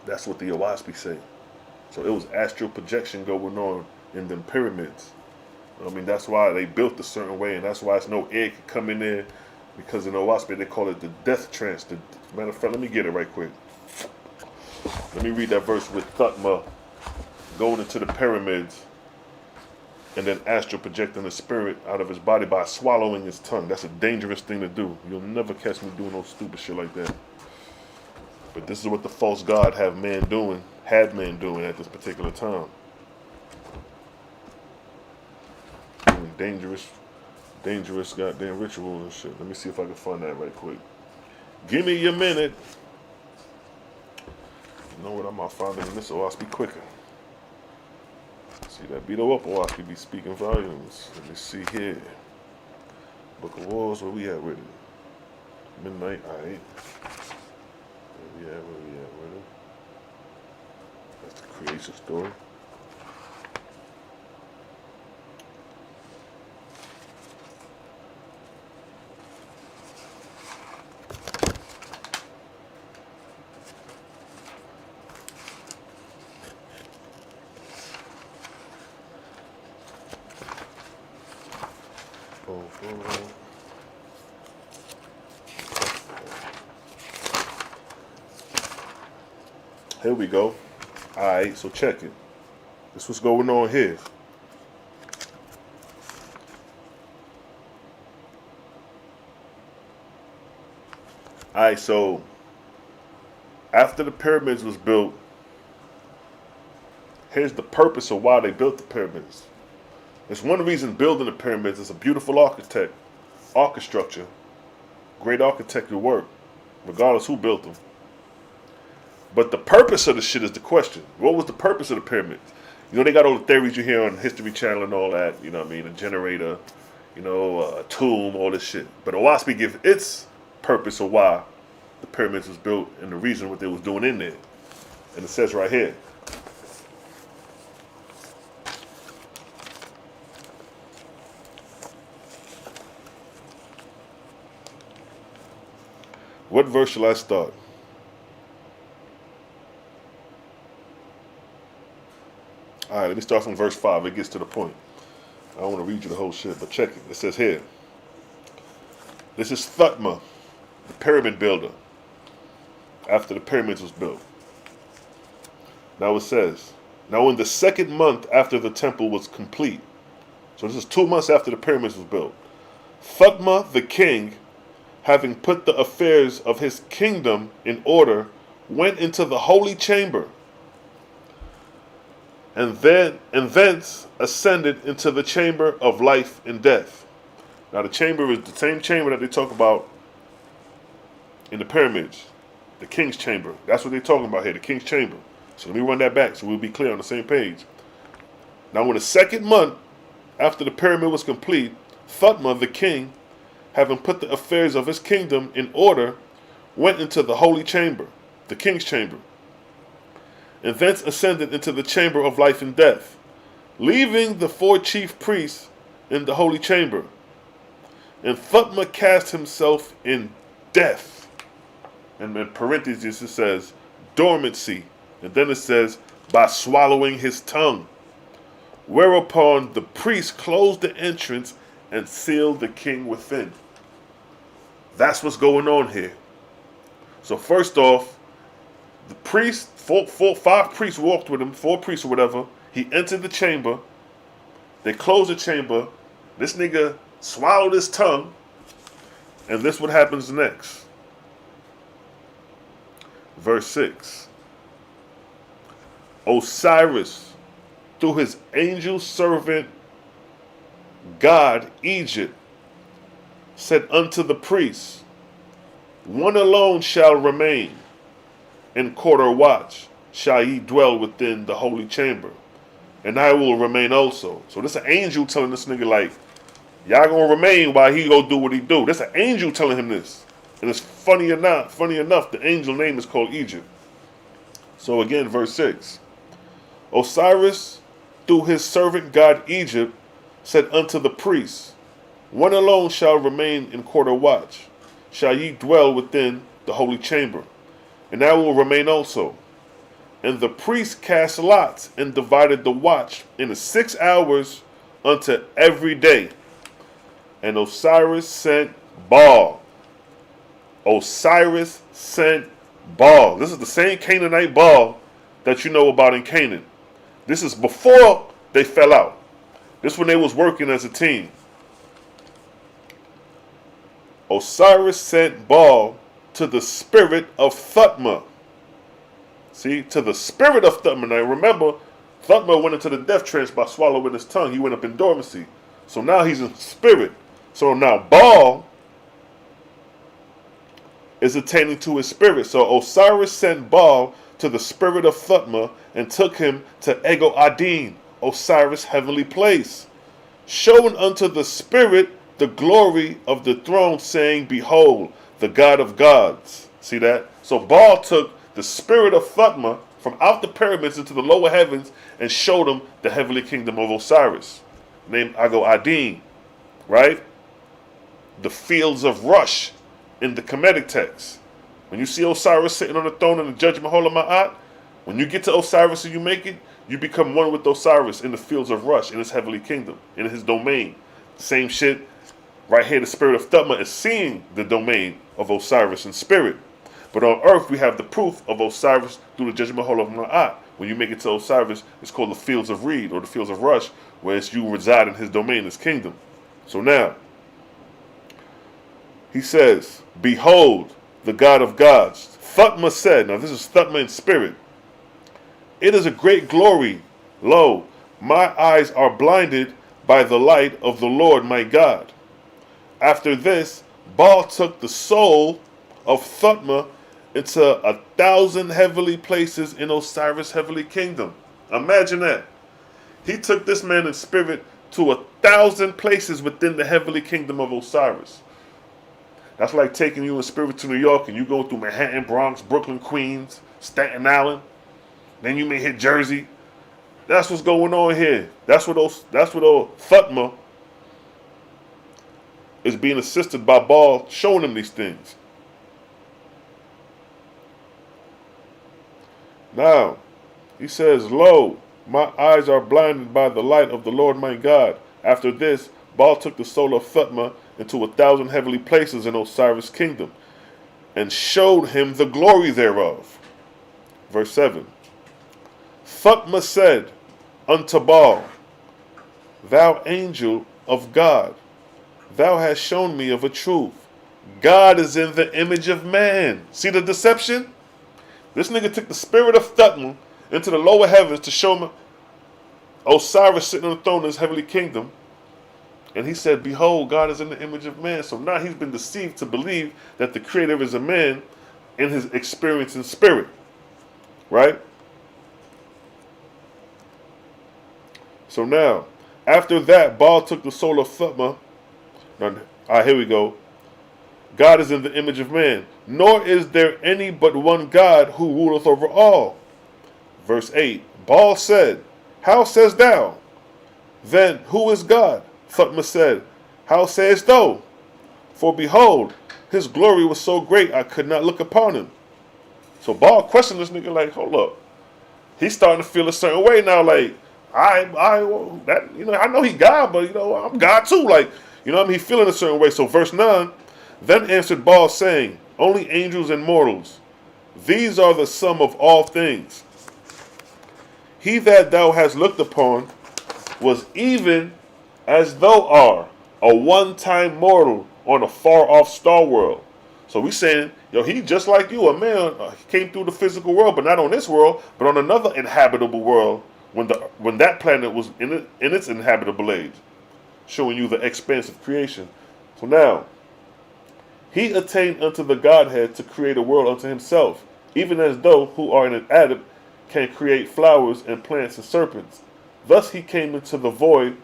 That's what the OAHSPE say. So it was astral projection going on in them pyramids. I mean, that's why they built a certain way, and that's why it's no air could come in there, because in OAHSPE they call it the death trance. Matter of fact, let me get it right quick. Let me read that verse with Thutmose going into the pyramids and then astral projecting the spirit out of his body by swallowing his tongue. That's a dangerous thing to do. You'll never catch me doing no stupid shit like that. But this is what the false god had man doing at this particular time. Doing dangerous goddamn rituals and shit. Let me see if I can find that right quick. Give me your minute. You know what? I'm out finding this OAHSPE quicker. See that beat up OAHSPE be speaking volumes. Let me see here. Book of Wars, where we at with it? Midnight, alright. Where we at with it? That's the creation story. Here we go. Alright, so check it. This what's going on here. Alright, so after the pyramids was built, here's the purpose of why they built the pyramids. It's one reason building the pyramids is a beautiful architecture, great architectural work, regardless who built them. But the purpose of the shit is the question. What was the purpose of the pyramids? You know, they got all the theories you hear on History Channel and all that, you know what I mean, a generator, you know, a tomb, all this shit. But OAHSPE gives its purpose of why the pyramids was built and the reason what they was doing in there. And it says right here. What verse shall I start? Alright, let me start from verse 5. It gets to the point. I don't want to read you the whole shit, but check it. It says here. This is Thutmose, the pyramid builder, after the pyramids was built. Now it says, now in the second month after the temple was complete, so this is 2 months after the pyramids was built, Thutmose the king, having put the affairs of his kingdom in order, went into the holy chamber, and thence ascended into the chamber of life and death. Now the chamber is the same chamber that they talk about in the pyramids, the king's chamber. That's what they're talking about here, the king's chamber. So let me run that back so we'll be clear on the same page. Now in the second month after the pyramid was complete, Thutmose the king, having put the affairs of his kingdom in order, went into the holy chamber, the king's chamber, and thence ascended into the chamber of life and death, leaving the 4 chief priests in the holy chamber. And Thutmose cast himself in death. And in parentheses it says dormancy. And then it says by swallowing his tongue. Whereupon the priests closed the entrance and sealed the king within. That's what's going on here. So first off, the priest, 5 priests walked with him, 4 priests or whatever. He entered the chamber. They closed the chamber. This nigga swallowed his tongue. And this what happens next. Verse 6. Osiris, through his angel servant God Egypt, said unto the priests, one alone shall remain, in quarter watch shall ye dwell within the holy chamber, and I will remain also. So this an angel telling this nigga like, y'all gonna remain while he go do what he do. This an angel telling him this. And it's funny enough, the angel name is called Egypt. So again, verse 6. Osiris, through his servant God Egypt, said unto the priests, one alone shall remain in quarter watch, shall ye dwell within the holy chamber, and I will remain also. And the priests cast lots and divided the watch into 6 hours unto every day. And Osiris sent Baal. Osiris sent Baal. This is the same Canaanite Baal that you know about in Canaan. This is before they fell out. This is when they was working as a team. Osiris sent Baal to the spirit of Thutmose. See, to the spirit of Thutmose. Now remember, Thutmose went into the death trance by swallowing his tongue. He went up in dormancy. So now he's in spirit. So now Baal is attaining to his spirit. So Osiris sent Baal to the spirit of Thutmose and took him to Ego Adin, Osiris' heavenly place, showing unto the spirit the glory of the throne, saying, behold, the God of gods. See that? So Baal took the spirit of Thutmose from out the pyramids into the lower heavens and showed him the heavenly kingdom of Osiris, named Ego Adin, right? The fields of Rush in the Kemetic text. When you see Osiris sitting on the throne in the judgment hall of Ma'at, when you get to Osiris and you make it, you become one with Osiris in the fields of Rush, in his heavenly kingdom, in his domain. Same shit. Right here, the spirit of Thutmose is seeing the domain of Osiris in spirit. But on earth, we have the proof of Osiris through the judgment hall of Ma'at. When you make it to Osiris, it's called the fields of Reed or the fields of Rush, where you reside in his domain, his kingdom. So now, he says, behold, the God of gods. Thutmose said, now this is Thutmose in spirit, it is a great glory. Lo, my eyes are blinded by the light of the Lord my God. After this, Baal took the soul of Thutmose into 1,000 heavenly places in Osiris' heavenly kingdom. Imagine that. He took this man in spirit to 1,000 places within the heavenly kingdom of Osiris. That's like taking you in spirit to New York and you go through Manhattan, Bronx, Brooklyn, Queens, Staten Island. Then you may hit Jersey. That's what's going on here. That's what Thutmose is being assisted by Baal, showing him these things. Now, he says, lo, my eyes are blinded by the light of the Lord my God. After this, Baal took the soul of Thutmose into 1,000 heavenly places in Osiris' kingdom, and showed him the glory thereof. Verse 7. Thutmose said unto Baal, thou angel of God, thou hast shown me of a truth. God is in the image of man. See the deception? This nigga took the spirit of Thutmose into the lower heavens to show him Osiris sitting on the throne in his heavenly kingdom. And he said, behold, God is in the image of man. So now he's been deceived to believe that the creator is a man in his experience in spirit. Right? So now, after that, Baal took the soul of Thutmose. Here we go. God is in the image of man. Nor is there any but one God who ruleth over all. Verse 8. Baal said, how sayest thou? Then who is God? Thutmose said, how sayest thou? For behold, his glory was so great I could not look upon him. So Baal questioned this nigga like, hold up. He's starting to feel a certain way now, like, I know he God, but I'm God too. Like, he's feeling a certain way. So verse 9, then answered Baal, saying, only angels and mortals, these are the sum of all things. He that thou hast looked upon was even as thou art, a one-time mortal on a far-off star world. So we saying, yo, he just like you, a man. He came through the physical world, but not on this world, but on another inhabitable world when that planet was in its inhabitable age, showing you the expanse of creation. So now, he attained unto the Godhead to create a world unto himself, even as those who are in an Adam can create flowers and plants and serpents. Thus he came into the void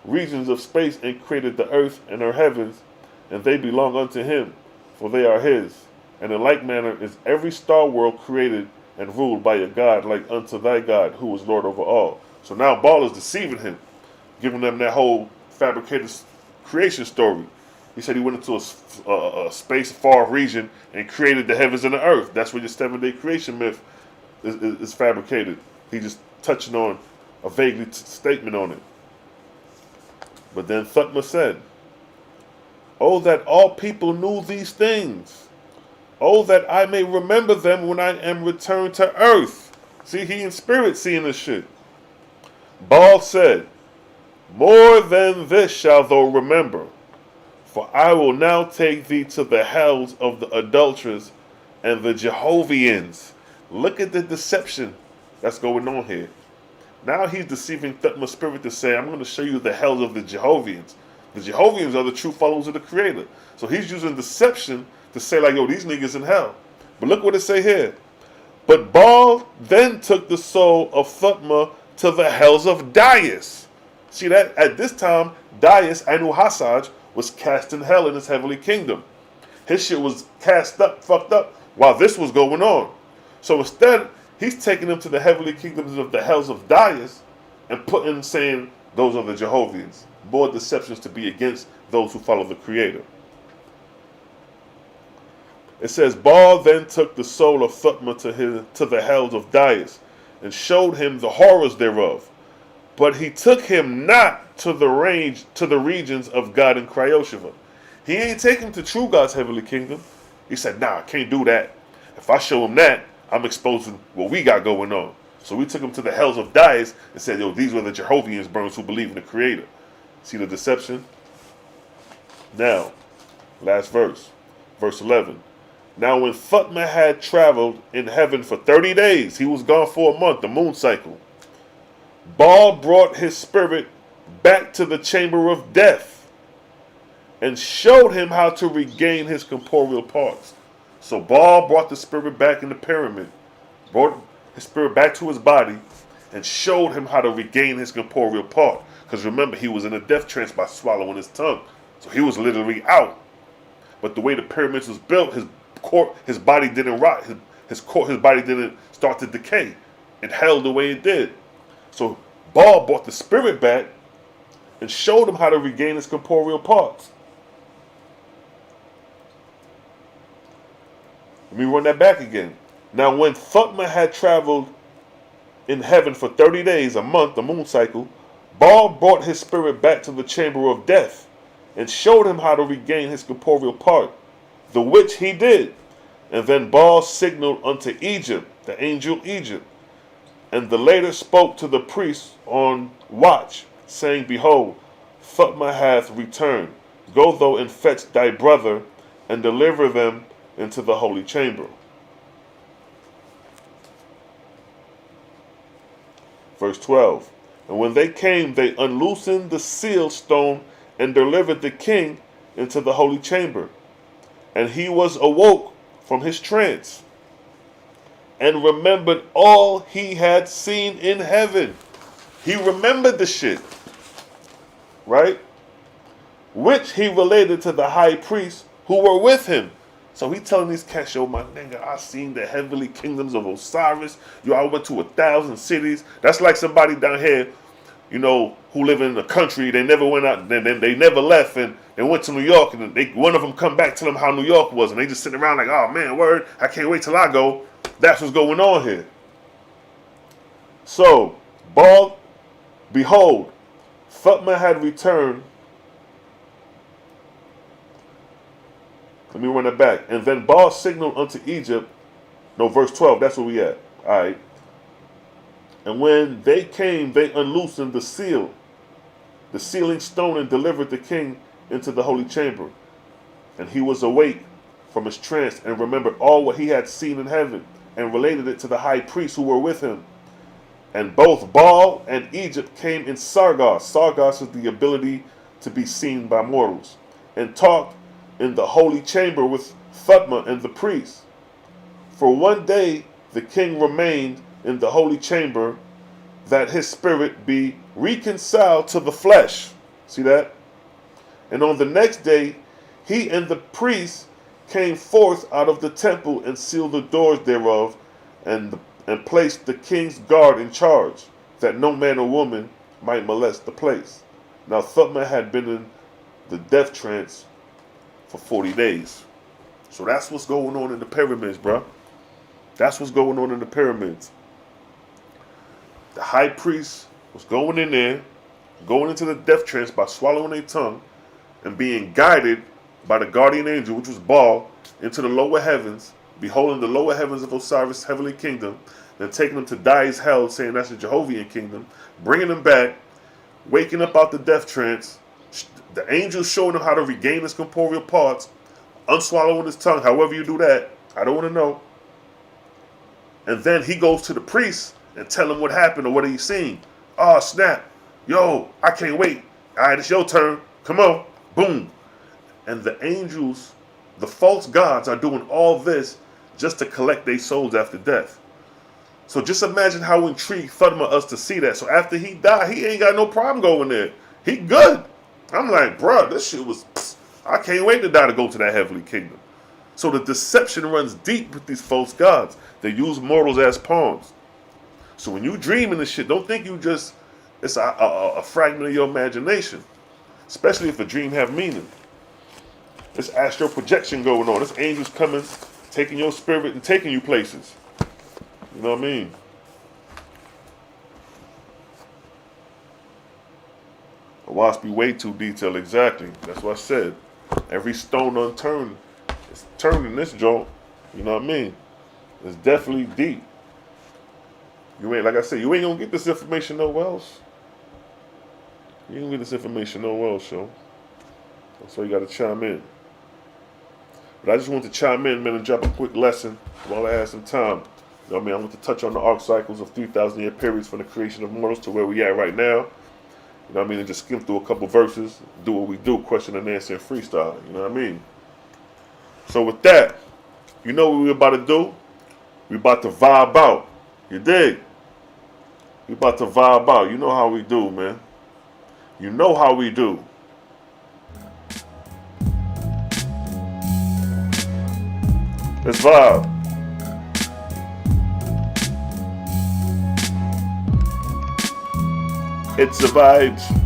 regions of space and created the earth and her heavens, and they belong unto him, for they are his. And in like manner is every star world created and ruled by a God like unto thy God, who is Lord over all. So now Baal is deceiving him, giving them that whole fabricated creation story. He said he went into a space, far region, and created the heavens and the earth. That's where your 7-day creation myth is fabricated. He just touching on a vaguely statement on it. But then Thutmose said, "Oh, that all people knew these things. Oh, that I may remember them when I am returned to earth." See, he in spirit seeing this shit. Baal said, "More than this shalt thou remember, for I will now take thee to the hells of the adulterers and the Jehovians." Look at the deception that's going on here. Now he's deceiving Thutmose's spirit to say, I'm going to show you the hells of the Jehovians. The Jehovians are the true followers of the Creator. So he's using deception to say like, yo, these niggas in hell. But look what it say here. But Baal then took the soul of Thutmose to the hells of Dias. See that? At this time, Dias, Anu-Hasaj, was cast in hell in his heavenly kingdom. His shit was cast up, fucked up, while this was going on. So instead, he's taking them to the heavenly kingdoms of the hells of Dias and putting, saying, those are the Jehovians. More deceptions to be against those who follow the Creator. It says, Baal then took the soul of Thutmose to the hells of Dias and showed him the horrors thereof. But he took him not to the regions of God and Cryoshiva. He ain't taken him to true God's heavenly kingdom. He said, nah, I can't do that. If I show him that, I'm exposing what we got going on. So we took him to the hells of Dias and said, yo, these were the Jehovians burns who believe in the Creator. See the deception? Now, last verse. Verse 11. Now when Thutmose had traveled in heaven for 30 days, he was gone for a month, the moon cycle, Baal brought his spirit back to the chamber of death and showed him how to regain his corporeal parts. So Baal brought the spirit back in the pyramid, brought his spirit back to his body, and showed him how to regain his corporeal part. Because remember, he was in a death trance by swallowing his tongue. So he was literally out. But the way the pyramids was built, his body didn't rot. His body didn't start to decay. It held the way it did. So Baal brought the spirit back and showed him how to regain his corporeal parts. Let me run that back again. Now when Thutmose had traveled in heaven for 30 days, a month, the moon cycle, Baal brought his spirit back to the chamber of death and showed him how to regain his corporeal part, the which he did. And then Baal signaled unto Egypt, the angel Egypt, and the later spoke to the priests on watch, saying, Behold, Thutmose hath returned. Go thou and fetch thy brother, and deliver them into the holy chamber. Verse 12. And when they came, they unloosened the seal stone and delivered the king into the holy chamber. And he was awoke from his trance and remembered all he had seen in heaven. He remembered the shit, right? Which he related to the high priests who were with him. So he telling these cats, yo, my nigga, I seen the heavenly kingdoms of Osiris. Yo, I went to 1,000 cities. That's like somebody down here, you know, who live in the country. They never went out, they never left, and they went to New York, and one of them come back, tell them how New York was, and they just sitting around like, oh man, word, I can't wait till I go. That's what's going on here. So, Baal, behold, Thutmose had returned. Let me run it back. And then Baal signaled unto Egypt. No, verse 12, that's where we at. All right. And when they came, they unloosened the seal, the sealing stone, and delivered the king into the holy chamber. And he was awake from his trance and remembered all what he had seen in heaven and related it to the high priests who were with him. And both Baal and Egypt came in Sargos. Sargos is the ability to be seen by mortals. And talked in the holy chamber with Thutmose and the priests. For one day the king remained in the holy chamber, that his spirit be reconciled to the flesh. See that? And on the next day he and the priests came forth out of the temple and sealed the doors thereof, and placed the king's guard in charge, that no man or woman might molest the place. Now Thutmose had been in the death trance for 40 days. So that's what's going on in the pyramids, bro. That's what's going on in the pyramids. The high priest was going in there, going into the death trance by swallowing their tongue and being guided by the guardian angel, which was Baal, into the lower heavens, beholding the lower heavens of Osiris' heavenly kingdom, then taking them to Dai's hell, saying that's the Jehovian kingdom, bringing them back, waking up out the death trance, the angel showing him how to regain his corporeal parts, unswallowing his tongue, however you do that, I don't want to know. And then he goes to the priest and tell him what happened or what he's seen. Oh, snap. Yo, I can't wait. All right, it's your turn. Come on. Boom. And the angels, the false gods, are doing all this just to collect their souls after death. So just imagine how intrigued Thutmose us to see that. So after he died, he ain't got no problem going there. He good. I'm like, bro, this shit was, I can't wait to die to go to that heavenly kingdom. So the deception runs deep with these false gods. They use mortals as pawns. So when you dream in this shit, don't think you just, it's a fragment of your imagination. Especially if a dream have meaning. It's astral projection going on. This angels coming, taking your spirit and taking you places. You know what I mean? OAHSPE way too detailed, exactly. That's what I said. Every stone unturned is turned in this joint. You know what I mean? It's definitely deep. You ain't, like I said, you ain't gonna get this information nowhere else. You ain't gonna get this information nowhere else, yo. That's why you gotta chime in. But I just want to chime in, man, and drop a quick lesson while I have some time. You know what I mean? I want to touch on the arc cycles of 3,000-year periods from the creation of mortals to where we at right now. You know what I mean? And just skim through a couple verses, do what we do, question and answer and freestyle. You know what I mean? So with that, you know what we're about to do? We're about to vibe out. You dig? We're about to vibe out. You know how we do, man. You know how we do. Let's vibe. It's the vibes.